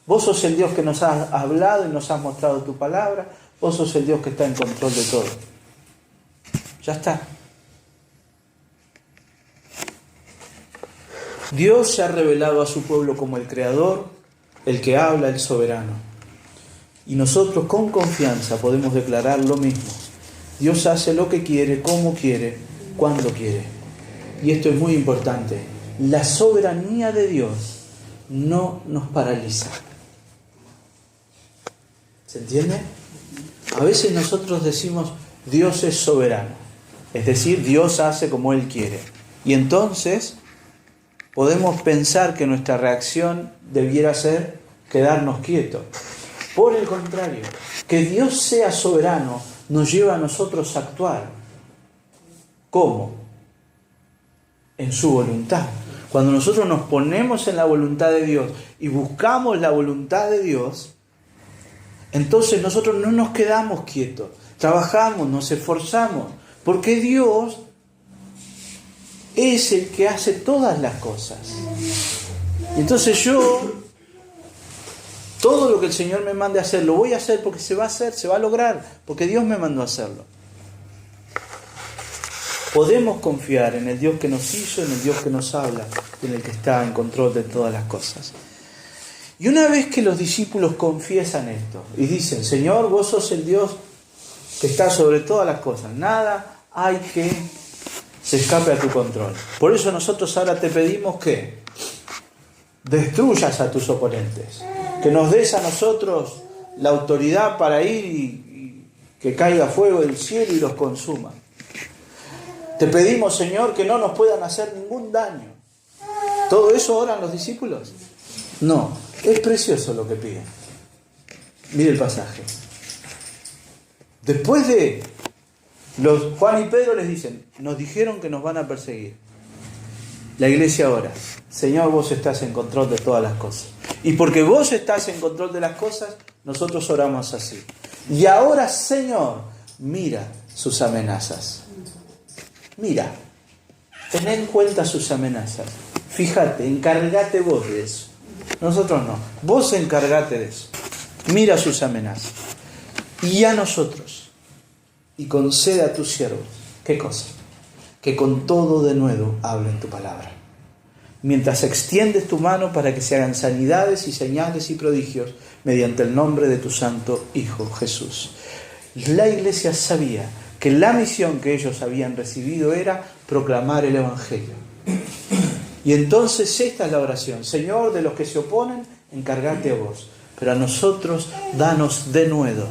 ¿Vos sos el Dios que nos has hablado y nos has mostrado tu palabra? ¿Vos sos el Dios que está en control de todo? Ya está. Dios se ha revelado a su pueblo como el Creador, el que habla, el soberano. Y nosotros con confianza podemos declarar lo mismo. Dios hace lo que quiere, como quiere, cuando quiere. Y esto es muy importante. La soberanía de Dios no nos paraliza. ¿Se entiende? A veces nosotros decimos, Dios es soberano. Es decir, Dios hace como Él quiere. Y entonces podemos pensar que nuestra reacción debiera ser quedarnos quietos. Por el contrario, que Dios sea soberano nos lleva a nosotros a actuar. ¿Cómo? En su voluntad. Cuando nosotros nos ponemos en la voluntad de Dios y buscamos la voluntad de Dios, entonces nosotros no nos quedamos quietos, trabajamos, nos esforzamos, porque Dios es el que hace todas las cosas. Entonces yo, todo lo que el Señor me mande a hacer, lo voy a hacer porque se va a hacer, se va a lograr, porque Dios me mandó a hacerlo. Podemos confiar en el Dios que nos hizo, en el Dios que nos habla, en el que está en control de todas las cosas. Y una vez que los discípulos confiesan esto y dicen, Señor, vos sos el Dios que está sobre todas las cosas, nada hay que se escape a tu control. Por eso nosotros ahora te pedimos que destruyas a tus oponentes, que nos des a nosotros la autoridad para ir y que caiga fuego del cielo y los consuma. Te pedimos, Señor, que no nos puedan hacer ningún daño. ¿Todo eso oran los discípulos? No, es precioso lo que piden. Mire el pasaje. Después de Juan y Pedro les dicen, nos dijeron que nos van a perseguir. La iglesia ora, Señor, vos estás en control de todas las cosas. Y porque vos estás en control de las cosas, nosotros oramos así. Y ahora, Señor, mira sus amenazas. Mira, ten en cuenta sus amenazas. Fíjate, encárgate vos de eso. Nosotros no. Vos encargate de eso. Mira sus amenazas. Y a nosotros. Y concede a tus siervos. ¿Qué cosa? Que con todo de nuevo hablen tu palabra. Mientras extiendes tu mano para que se hagan sanidades y señales y prodigios mediante el nombre de tu santo Hijo Jesús. La iglesia sabía que la misión que ellos habían recibido era proclamar el Evangelio. Y entonces esta es la oración. Señor, de los que se oponen, encárgate a vos. Pero a nosotros, danos denuedo,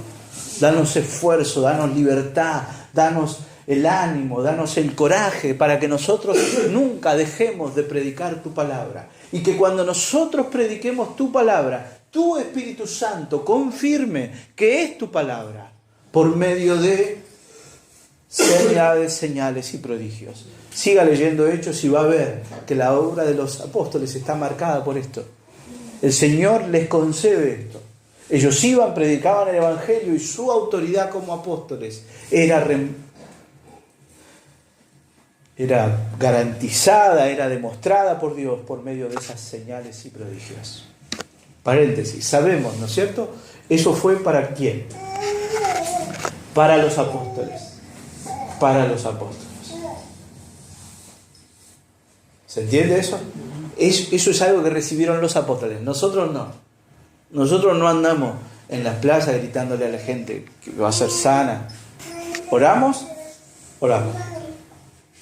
danos esfuerzo, danos libertad, danos el ánimo, danos el coraje para que nosotros nunca dejemos de predicar tu palabra. Y que cuando nosotros prediquemos tu palabra, tu Espíritu Santo confirme que es tu palabra por medio de señales y prodigios. Siga leyendo Hechos y va a ver que la obra de los apóstoles está marcada por esto. El Señor les concede esto. Ellos iban, predicaban el Evangelio y su autoridad como apóstoles era garantizada, era demostrada por Dios por medio de esas señales y prodigios. Paréntesis, sabemos, ¿no es cierto? Eso fue ¿para quién? Para los apóstoles. Para los apóstoles. ¿Se entiende eso? Eso es algo que recibieron los apóstoles. Nosotros no. Nosotros no andamos en las plazas gritándole a la gente que va a ser sana. ¿Oramos? Oramos.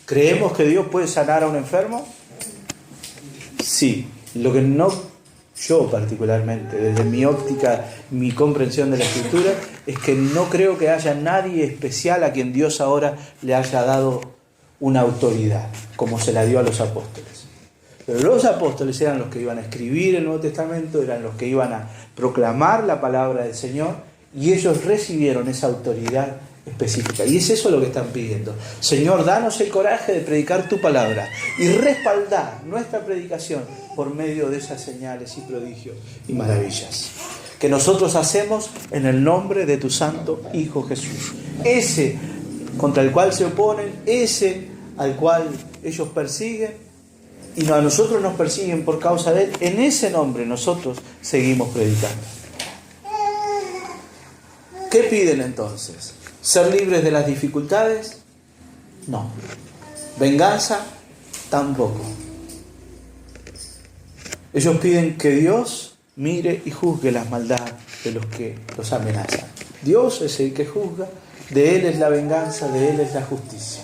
¿Creemos que Dios puede sanar a un enfermo? Sí. Lo que no, yo particularmente, desde mi óptica, mi comprensión de la Escritura, es que no creo que haya nadie especial a quien Dios ahora le haya dado una autoridad, como se la dio a los apóstoles. Pero los apóstoles eran los que iban a escribir el Nuevo Testamento, eran los que iban a proclamar la palabra del Señor, y ellos recibieron esa autoridad específica. Y es eso lo que están pidiendo. Señor, danos el coraje de predicar tu palabra y respaldar nuestra predicación por medio de esas señales y prodigios y maravillas que nosotros hacemos en el nombre de tu santo Hijo Jesús. Ese contra el cual se oponen, ese al cual ellos persiguen y a nosotros nos persiguen por causa de él, en ese nombre nosotros seguimos predicando. ¿Qué piden entonces? ¿Ser libres de las dificultades? No. ¿Venganza? Tampoco. Ellos piden que Dios mire y juzgue las maldades de los que los amenazan. Dios es el que juzga, de Él es la venganza, de Él es la justicia.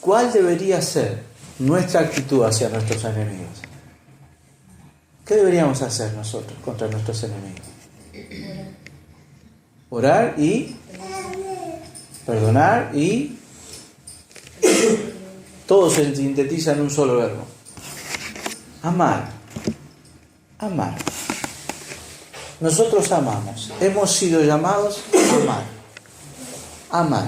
¿Cuál debería ser nuestra actitud hacia nuestros enemigos? ¿Qué deberíamos hacer nosotros contra nuestros enemigos? Orar y perdonar y todo se sintetiza en un solo verbo. Amar. Amar. Nosotros amamos. Hemos sido llamados a amar. Amar.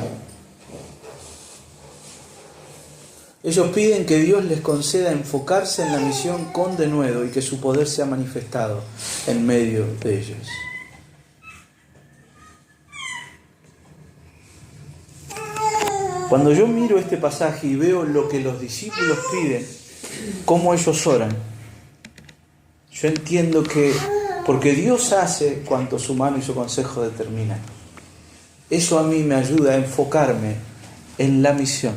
Ellos piden que Dios les conceda enfocarse en la misión con denuedo y que su poder sea manifestado en medio de ellos. Cuando yo miro este pasaje y veo lo que los discípulos piden, cómo ellos oran, yo entiendo que porque Dios hace cuanto su mano y su consejo determinan. Eso a mí me ayuda a enfocarme en la misión.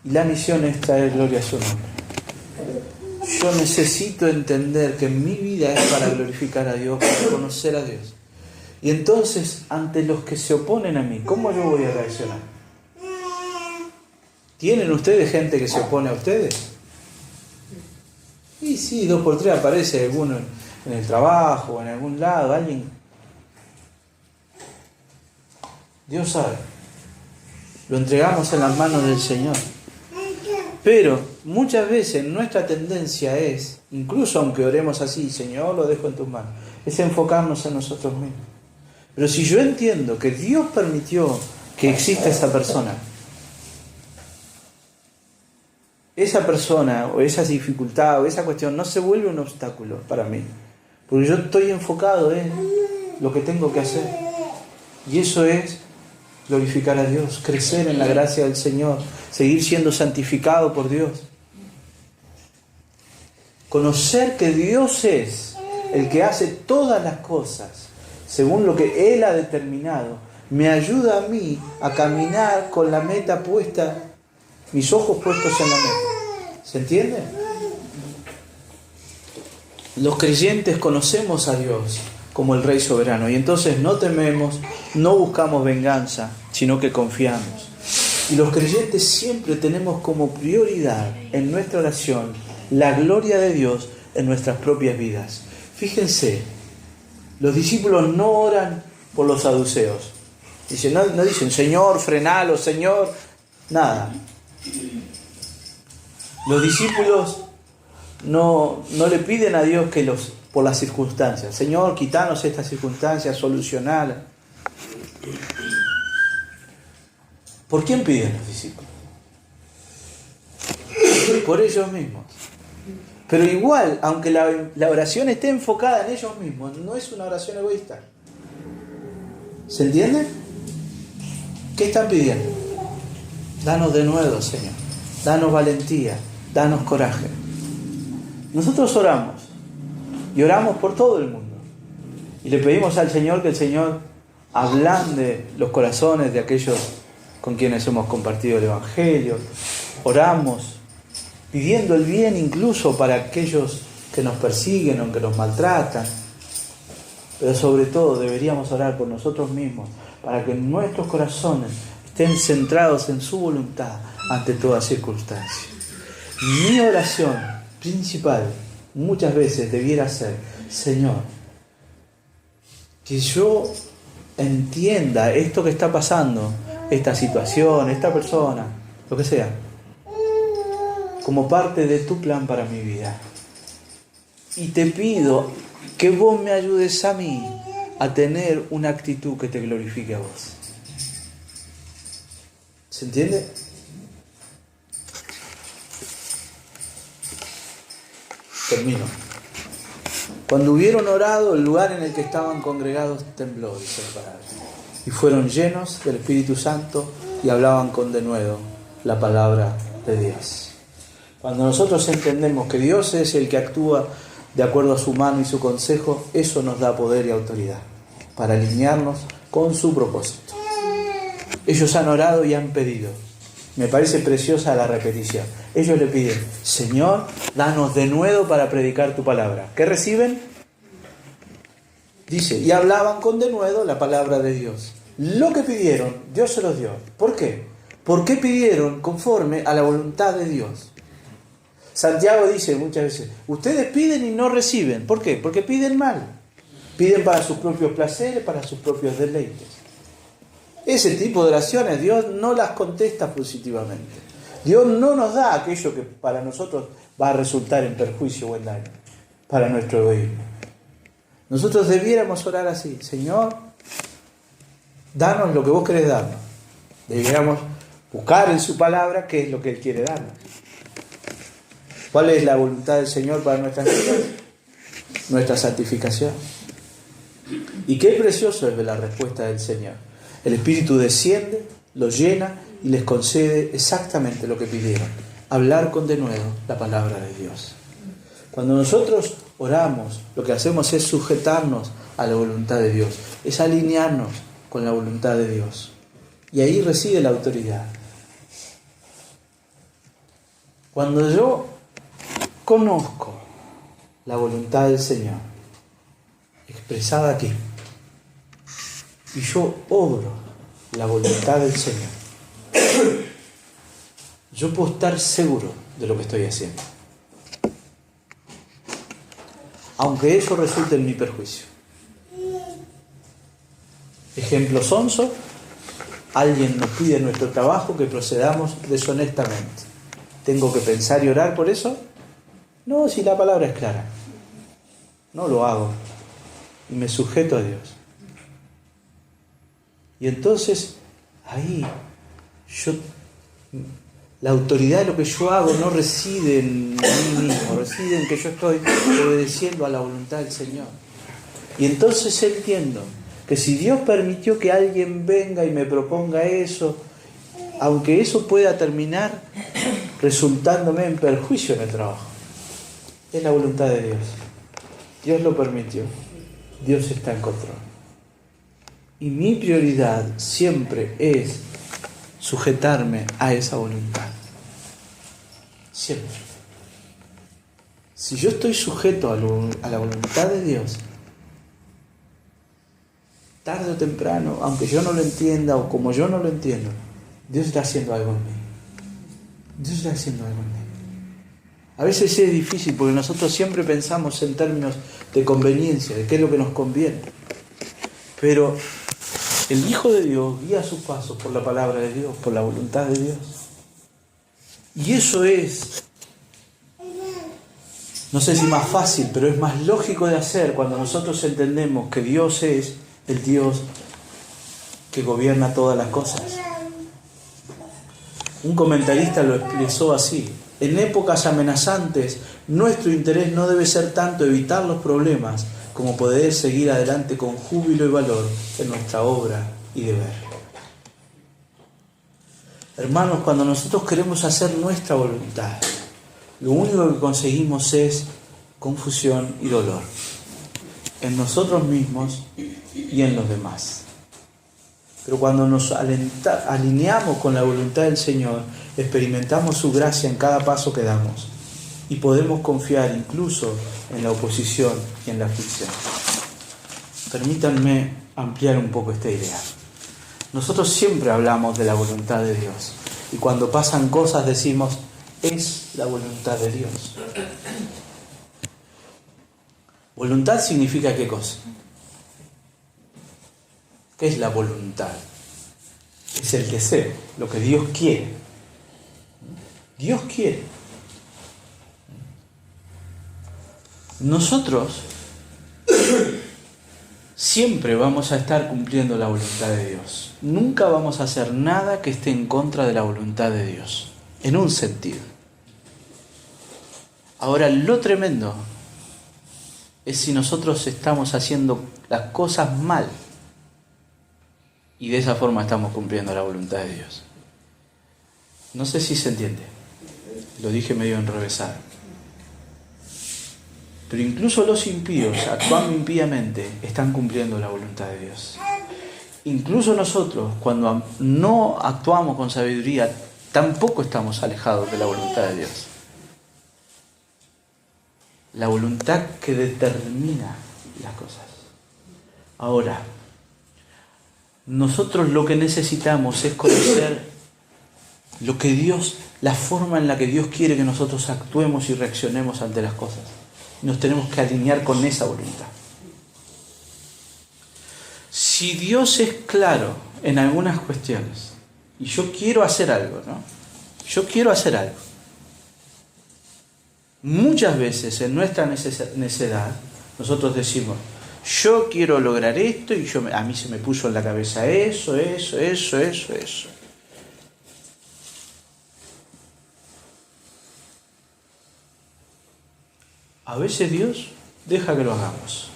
Y la misión es traer gloria a su nombre. Yo necesito entender que mi vida es para glorificar a Dios, para conocer a Dios. Y entonces, ante los que se oponen a mí, ¿cómo yo voy a reaccionar? ¿Tienen ustedes gente que se opone a ustedes? Y sí, 2 por 3 aparece alguno en el trabajo, en algún lado, alguien. Dios sabe. Lo entregamos en las manos del Señor. Pero muchas veces nuestra tendencia es, incluso aunque oremos así, Señor, lo dejo en tus manos, es enfocarnos en nosotros mismos. Pero si yo entiendo que Dios permitió que exista esa persona o esa dificultad o esa cuestión no se vuelve un obstáculo para mí. Porque yo estoy enfocado en lo que tengo que hacer. Y eso es glorificar a Dios, crecer en la gracia del Señor, seguir siendo santificado por Dios. Conocer que Dios es el que hace todas las cosas según lo que Él ha determinado, me ayuda a mí a caminar con la meta puesta, mis ojos puestos en la meta. ¿Se entiende? Los creyentes conocemos a Dios como el Rey soberano y entonces no tememos, no buscamos venganza, sino que confiamos. Y los creyentes siempre tenemos como prioridad en nuestra oración la gloria de Dios en nuestras propias vidas. Fíjense, los discípulos no oran por los saduceos. No dicen, Señor, frenalo, Señor, nada. Los discípulos no le piden a Dios que por las circunstancias. Señor, quítanos estas circunstancias, solucionalas. ¿Por quién piden los discípulos? Por ellos mismos. Pero igual, aunque la oración esté enfocada en ellos mismos, no es una oración egoísta. ¿Se entiende? ¿Qué están pidiendo? Danos de nuevo, Señor. Danos valentía. Danos coraje. Nosotros oramos. Y oramos por todo el mundo. Y le pedimos al Señor que el Señor ablande los corazones de aquellos con quienes hemos compartido el Evangelio. Oramos pidiendo el bien incluso para aquellos que nos persiguen o que nos maltratan. Pero sobre todo deberíamos orar por nosotros mismos para que nuestros corazones estén centrados en su voluntad ante toda circunstancia. Mi oración principal muchas veces debiera ser, Señor, que yo entienda esto que está pasando, esta situación, esta persona, lo que sea, como parte de tu plan para mi vida. Y te pido que vos me ayudes a mí a tener una actitud que te glorifique a vos. ¿Se entiende? Termino. Cuando hubieron orado, el lugar en el que estaban congregados tembló, dice la palabra. Y fueron llenos del Espíritu Santo y hablaban con denuedo la palabra de Dios. Cuando nosotros entendemos que Dios es el que actúa de acuerdo a su mano y su consejo, eso nos da poder y autoridad para alinearnos con su propósito. Ellos han orado y han pedido. Me parece preciosa la repetición. Ellos le piden, Señor, danos de nuevo para predicar tu palabra. ¿Qué reciben? Dice, y hablaban con denuedo la palabra de Dios. Lo que pidieron, Dios se los dio. ¿Por qué? Porque pidieron conforme a la voluntad de Dios. Santiago dice muchas veces, ustedes piden y no reciben. ¿Por qué? Porque piden mal. Piden para sus propios placeres, para sus propios deleites. Ese tipo de oraciones Dios no las contesta positivamente. Dios no nos da aquello que para nosotros va a resultar en perjuicio o en daño. para nuestro egoísmo. Nosotros debiéramos orar así: Señor, danos lo que vos querés darnos. Debiéramos buscar en su palabra qué es lo que Él quiere darnos. ¿Cuál es la voluntad del Señor para nuestras vidas? Nuestra santificación. Y qué precioso es ver la respuesta del Señor. El Espíritu desciende, los llena y les concede exactamente lo que pidieron: hablar con denuedo la palabra de Dios. Cuando nosotros oramos, lo que hacemos es sujetarnos a la voluntad de Dios, es alinearnos con la voluntad de Dios. Y ahí reside la autoridad. Cuando yo conozco la voluntad del Señor, expresada aquí, y yo obro la voluntad del Señor, yo puedo estar seguro de lo que estoy haciendo, aunque eso resulte en mi perjuicio. Ejemplo sonso: alguien nos pide en nuestro trabajo que procedamos deshonestamente. ¿Tengo que pensar y orar por eso? No, si la palabra es clara. No lo hago y me sujeto a Dios. Y entonces ahí la autoridad de lo que yo hago no reside en mí mismo, reside en que yo estoy obedeciendo a la voluntad del Señor. Y entonces entiendo que si Dios permitió que alguien venga y me proponga eso, aunque eso pueda terminar resultándome en perjuicio en el trabajo, es la voluntad de Dios. Dios lo permitió. Dios está en control. Y mi prioridad siempre es sujetarme a esa voluntad. Siempre. Si yo estoy sujeto a la voluntad de Dios, tarde o temprano, aunque yo no lo entienda o como yo no lo entiendo, Dios está haciendo algo en mí. Dios está haciendo algo en mí. A veces es difícil porque nosotros siempre pensamos en términos de conveniencia, de qué es lo que nos conviene. Pero el Hijo de Dios guía sus pasos por la palabra de Dios, por la voluntad de Dios. Y eso es, no sé si más fácil, pero es más lógico de hacer cuando nosotros entendemos que Dios es el Dios que gobierna todas las cosas. Un comentarista lo expresó así: en épocas amenazantes, nuestro interés no debe ser tanto evitar los problemas como poder seguir adelante con júbilo y valor en nuestra obra y deber. Hermanos, cuando nosotros queremos hacer nuestra voluntad, lo único que conseguimos es confusión y dolor en nosotros mismos y en los demás. Pero cuando nos alineamos con la voluntad del Señor, experimentamos su gracia en cada paso que damos y podemos confiar incluso en la oposición y en la aflicción. Permítanme ampliar un poco esta idea. Nosotros siempre hablamos de la voluntad de Dios y cuando pasan cosas decimos: es la voluntad de Dios. ¿Voluntad significa qué cosa? ¿Qué es la voluntad? Es el deseo, lo que Dios quiere. Dios quiere. Nosotros siempre vamos a estar cumpliendo la voluntad de Dios. Nunca vamos a hacer nada que esté en contra de la voluntad de Dios, en un sentido. Ahora, lo tremendo es si nosotros estamos haciendo las cosas mal y de esa forma estamos cumpliendo la voluntad de Dios. No sé si se entiende. Lo dije medio enrevesado. Pero incluso los impíos, actuando impíamente, están cumpliendo la voluntad de Dios. Incluso nosotros, cuando no actuamos con sabiduría, tampoco estamos alejados de la voluntad de Dios. La voluntad que determina las cosas. Ahora, nosotros lo que necesitamos es conocer lo que Dios, la forma en la que Dios quiere que nosotros actuemos y reaccionemos ante las cosas. Nos tenemos que alinear con esa voluntad. Si Dios es claro en algunas cuestiones, y yo quiero hacer algo, ¿no? Yo quiero hacer algo. Muchas veces en nuestra necedad nosotros decimos, yo quiero lograr esto y a mí se me puso en la cabeza eso. A veces Dios deja que lo hagamos,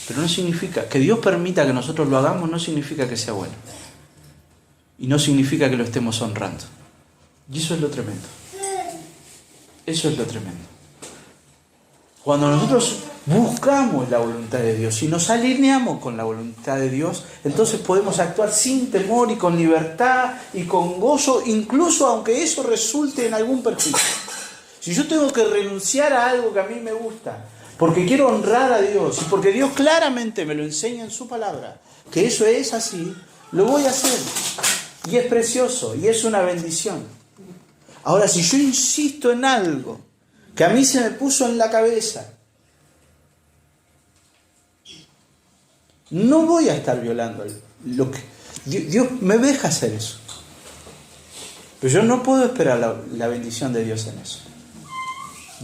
pero no significa que Dios permita que nosotros lo hagamos, no significa que sea bueno. Y no significa que lo estemos honrando. Y eso es lo tremendo. Eso es lo tremendo. Cuando nosotros buscamos la voluntad de Dios y nos alineamos con la voluntad de Dios, entonces podemos actuar sin temor y con libertad y con gozo, incluso aunque eso resulte en algún perjuicio. Si yo tengo que renunciar a algo que a mí me gusta, porque quiero honrar a Dios y porque Dios claramente me lo enseña en su palabra, que eso es así, lo voy a hacer. Y es precioso y es una bendición. Ahora, si yo insisto en algo que a mí se me puso en la cabeza, no voy a estar violando lo que Dios me deja hacer eso. Pero yo no puedo esperar la bendición de Dios en eso.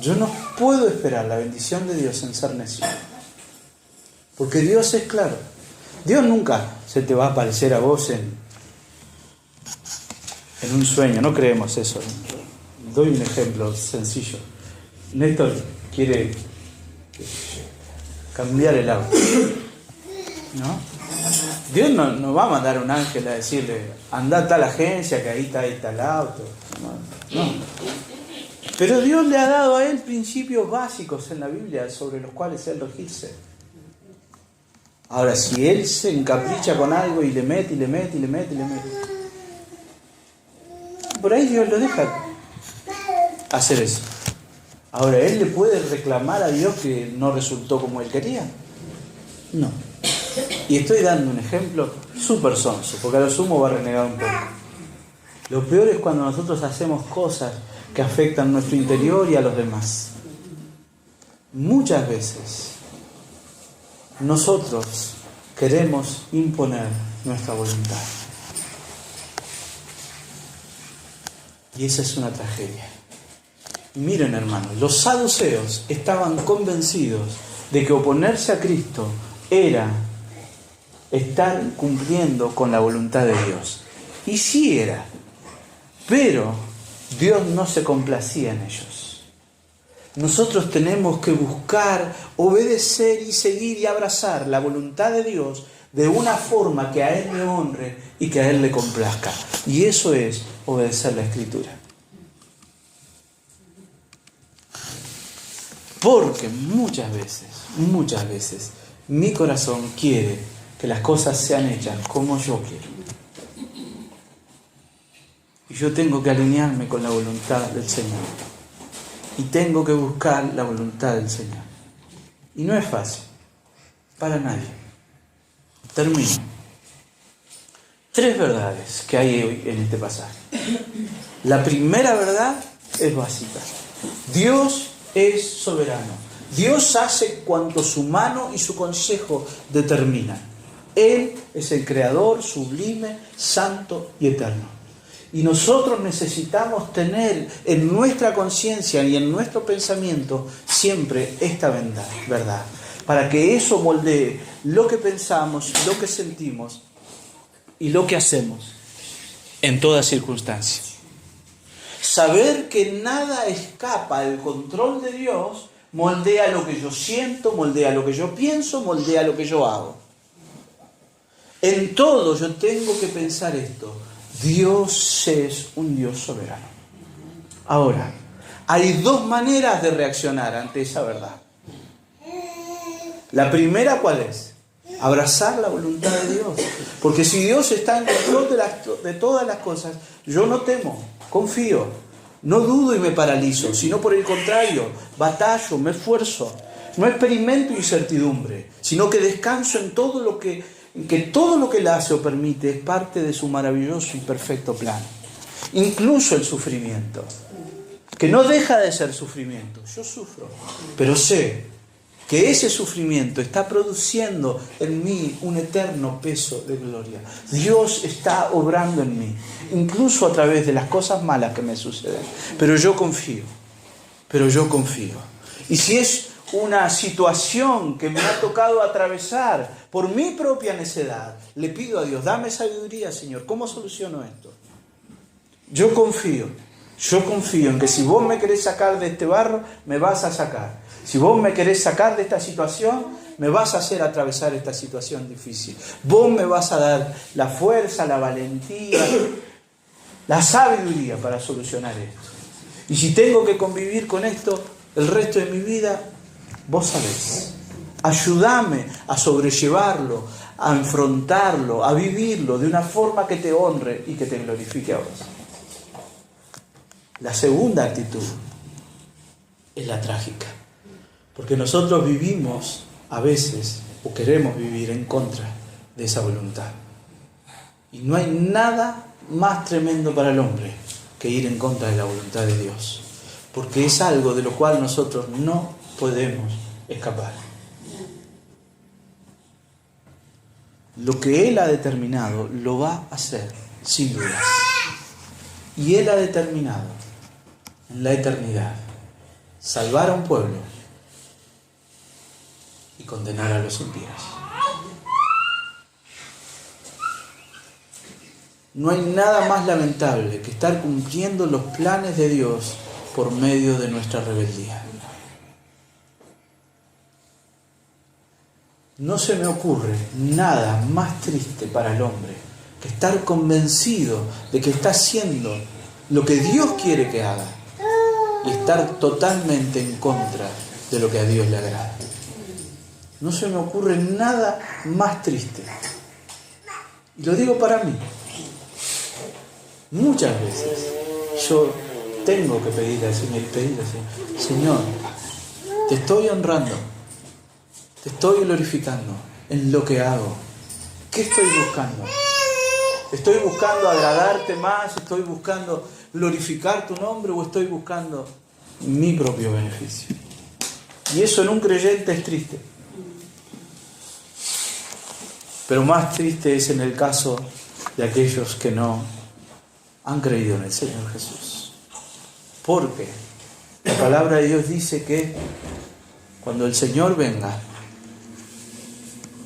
Yo no puedo esperar la bendición de Dios en ser necio. Porque Dios es claro. Dios nunca se te va a aparecer a vos en un sueño. No creemos eso. Doy un ejemplo sencillo. Néstor quiere cambiar el auto, ¿no? Dios no va a mandar un ángel a decirle, anda a tal agencia que ahí está el auto. No. Pero Dios le ha dado a él principios básicos en la Biblia sobre los cuales él regirse. Ahora, si él se encapricha con algo y le mete, por ahí Dios lo deja hacer eso. Ahora, ¿él le puede reclamar a Dios que no resultó como él quería? No. Y estoy dando un ejemplo súper sonso, porque a lo sumo va a renegar un poco. Lo peor es cuando nosotros hacemos cosas que afectan nuestro interior y a los demás. Muchas veces nosotros queremos imponer nuestra voluntad. Y esa es una tragedia. Miren, hermanos, los saduceos estaban convencidos de que oponerse a Cristo era estar cumpliendo con la voluntad de Dios. Y sí era, pero Dios no se complacía en ellos. Nosotros tenemos que buscar, obedecer y seguir y abrazar la voluntad de Dios de una forma que a Él le honre y que a Él le complazca. Y eso es obedecer la Escritura. Porque muchas veces, mi corazón quiere que las cosas sean hechas como yo quiero. Y yo tengo que alinearme con la voluntad del Señor. Y tengo que buscar la voluntad del Señor. Y no es fácil, para nadie. Termino. 3 verdades que hay hoy en este pasaje. La primera verdad es básica. Dios es soberano. Dios hace cuanto su mano y su consejo determinan. Él es el creador sublime, santo y eterno. Y nosotros necesitamos tener en nuestra conciencia y en nuestro pensamiento siempre esta verdad, para que eso moldee lo que pensamos, lo que sentimos y lo que hacemos en toda circunstancia. Saber que nada escapa del control de Dios moldea lo que yo siento, moldea lo que yo pienso, moldea lo que yo hago. En todo yo tengo que pensar esto. Dios es un Dios soberano. Ahora, hay 2 maneras de reaccionar ante esa verdad. La primera, ¿cuál es? Abrazar la voluntad de Dios. Porque si Dios está en control de todas las cosas, yo no temo, confío, no dudo y me paralizo, sino por el contrario, batallo, me esfuerzo, no experimento incertidumbre, sino que descanso en todo lo que Él hace o permite es parte de su maravilloso y perfecto plan. Incluso el sufrimiento, que no deja de ser sufrimiento. Yo sufro, pero sé que ese sufrimiento está produciendo en mí un eterno peso de gloria. Dios está obrando en mí, incluso a través de las cosas malas que me suceden. Pero yo confío, pero yo confío. Y si es una situación que me ha tocado atravesar por mi propia necedad, le pido a Dios, dame sabiduría, Señor, ¿cómo soluciono esto? Yo confío en que si vos me querés sacar de este barro, me vas a sacar. Si vos me querés sacar de esta situación, me vas a hacer atravesar esta situación difícil. Vos me vas a dar la fuerza, la valentía, la sabiduría para solucionar esto. Y si tengo que convivir con esto el resto de mi vida, vos sabés. Ayúdame a sobrellevarlo, a enfrentarlo, a vivirlo de una forma que te honre y que te glorifique a vos. La segunda actitud es la trágica. Porque nosotros vivimos a veces, o queremos vivir en contra de esa voluntad. Y no hay nada más tremendo para el hombre que ir en contra de la voluntad de Dios. Porque es algo de lo cual nosotros no podemos escapar. Lo que Él ha determinado lo va a hacer, sin dudas. Y Él ha determinado en la eternidad salvar a un pueblo y condenar a los impíos. No hay nada más lamentable que estar cumpliendo los planes de Dios por medio de nuestra rebeldía. No se me ocurre nada más triste para el hombre que estar convencido de que está haciendo lo que Dios quiere que haga y estar totalmente en contra de lo que a Dios le agrada. No se me ocurre nada más triste. Y lo digo para mí. Muchas veces yo tengo que pedirle al Señor, Señor, te estoy honrando, te estoy glorificando en lo que hago. ¿Qué estoy buscando? ¿Estoy buscando agradarte más? ¿Estoy buscando glorificar tu nombre? ¿O estoy buscando mi propio beneficio? Y eso en un creyente es triste. Pero más triste es en el caso de aquellos que no han creído en el Señor Jesús. Porque la palabra de Dios dice que cuando el Señor venga,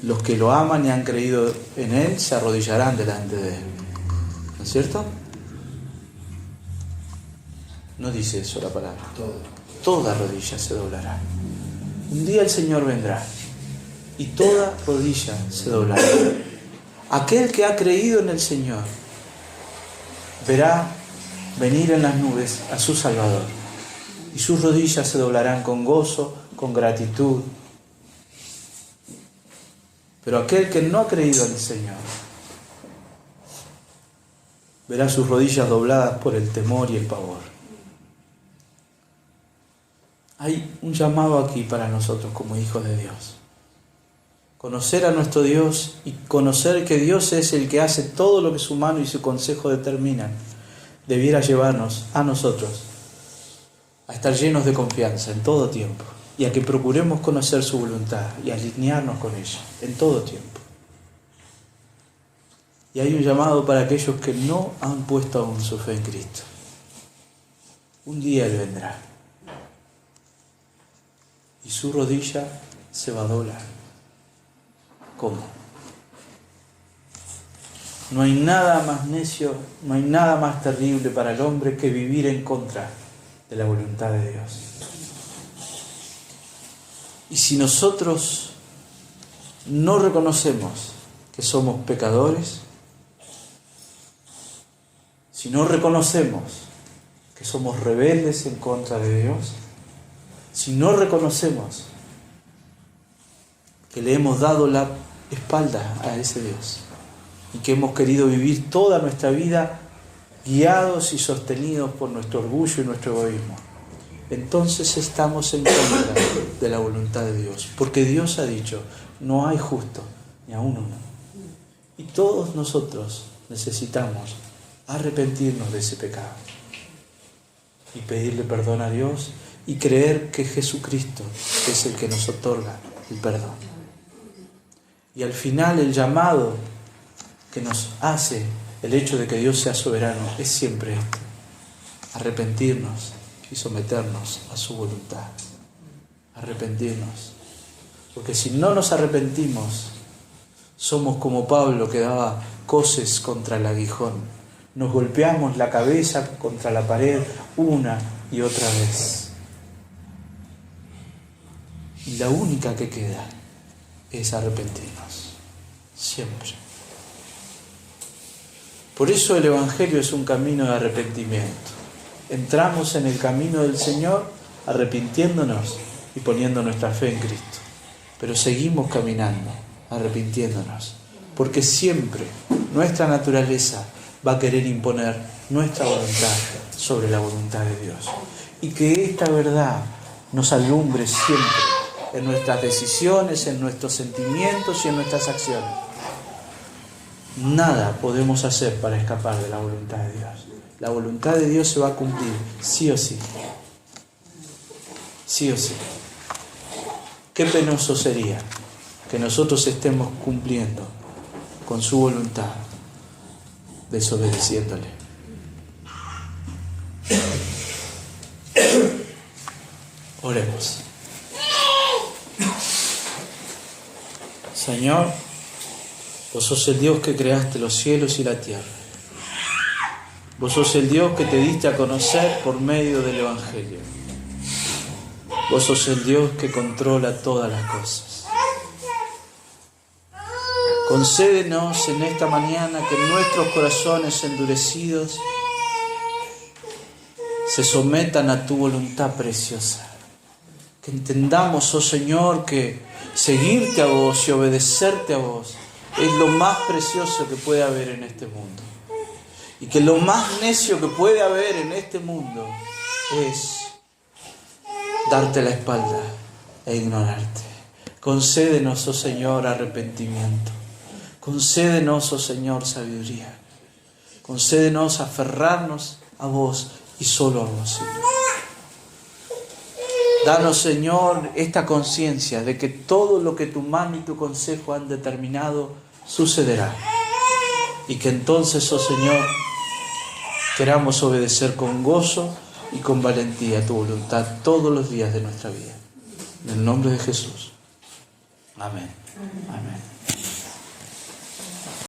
los que lo aman y han creído en Él se arrodillarán delante de Él. ¿No es cierto? No dice eso la palabra. Toda rodilla se doblará. Un día el Señor vendrá y toda rodilla se doblará. Aquel que ha creído en el Señor verá venir en las nubes a su Salvador y sus rodillas se doblarán con gozo, con gratitud. Pero aquel que no ha creído en el Señor verá sus rodillas dobladas por el temor y el pavor. Hay un llamado aquí para nosotros como hijos de Dios. Conocer a nuestro Dios y conocer que Dios es el que hace todo lo que su mano y su consejo determinan, debiera llevarnos a nosotros a estar llenos de confianza en todo tiempo y a que procuremos conocer su voluntad y alinearnos con ella en todo tiempo. Y hay un llamado para aquellos que no han puesto aún su fe en Cristo. Un día Él vendrá y su rodilla se va a doblar. ¿Cómo? No hay nada más necio, no hay nada más terrible para el hombre que vivir en contra de la voluntad de Dios. Y si nosotros no reconocemos que somos pecadores, si no reconocemos que somos rebeldes en contra de Dios, si no reconocemos que le hemos dado la espalda a ese Dios y que hemos querido vivir toda nuestra vida guiados y sostenidos por nuestro orgullo y nuestro egoísmo, entonces estamos en contra de la voluntad de Dios, porque Dios ha dicho, no hay justo, ni aún uno. Y todos nosotros necesitamos arrepentirnos de ese pecado y pedirle perdón a Dios y creer que Jesucristo es el que nos otorga el perdón. Y al final el llamado que nos hace el hecho de que Dios sea soberano es siempre este: arrepentirnos y someternos a su voluntad. Arrepentirnos. Porque si no nos arrepentimos, somos como Pablo que daba coces contra el aguijón. Nos golpeamos la cabeza contra la pared una y otra vez. Y la única que queda es arrepentirnos. Siempre. Por eso el Evangelio es un camino de arrepentimiento. Entramos en el camino del Señor arrepintiéndonos y poniendo nuestra fe en Cristo. Pero seguimos caminando, arrepintiéndonos, porque siempre nuestra naturaleza va a querer imponer nuestra voluntad sobre la voluntad de Dios. Y que esta verdad nos alumbre siempre en nuestras decisiones, en nuestros sentimientos y en nuestras acciones. Nada podemos hacer para escapar de la voluntad de Dios. La voluntad de Dios se va a cumplir, sí o sí. Sí o sí. Qué penoso sería que nosotros estemos cumpliendo con su voluntad, desobedeciéndole. Oremos. Señor, vos sos el Dios que creaste los cielos y la tierra. Vos sos el Dios que te diste a conocer por medio del Evangelio. Vos sos el Dios que controla todas las cosas. Concédenos en esta mañana que nuestros corazones endurecidos se sometan a tu voluntad preciosa. Que entendamos, oh Señor, que seguirte a vos y obedecerte a vos es lo más precioso que puede haber en este mundo. Y que lo más necio que puede haber en este mundo es darte la espalda e ignorarte. Concédenos, oh Señor, arrepentimiento. Concédenos, oh Señor, sabiduría. Concédenos aferrarnos a vos y solo a vos, Señor. Danos, Señor, esta conciencia de que todo lo que tu mano y tu consejo han determinado sucederá. Y que entonces, oh Señor, queramos obedecer con gozo y con valentía tu voluntad todos los días de nuestra vida. En el nombre de Jesús. Amén. Amén.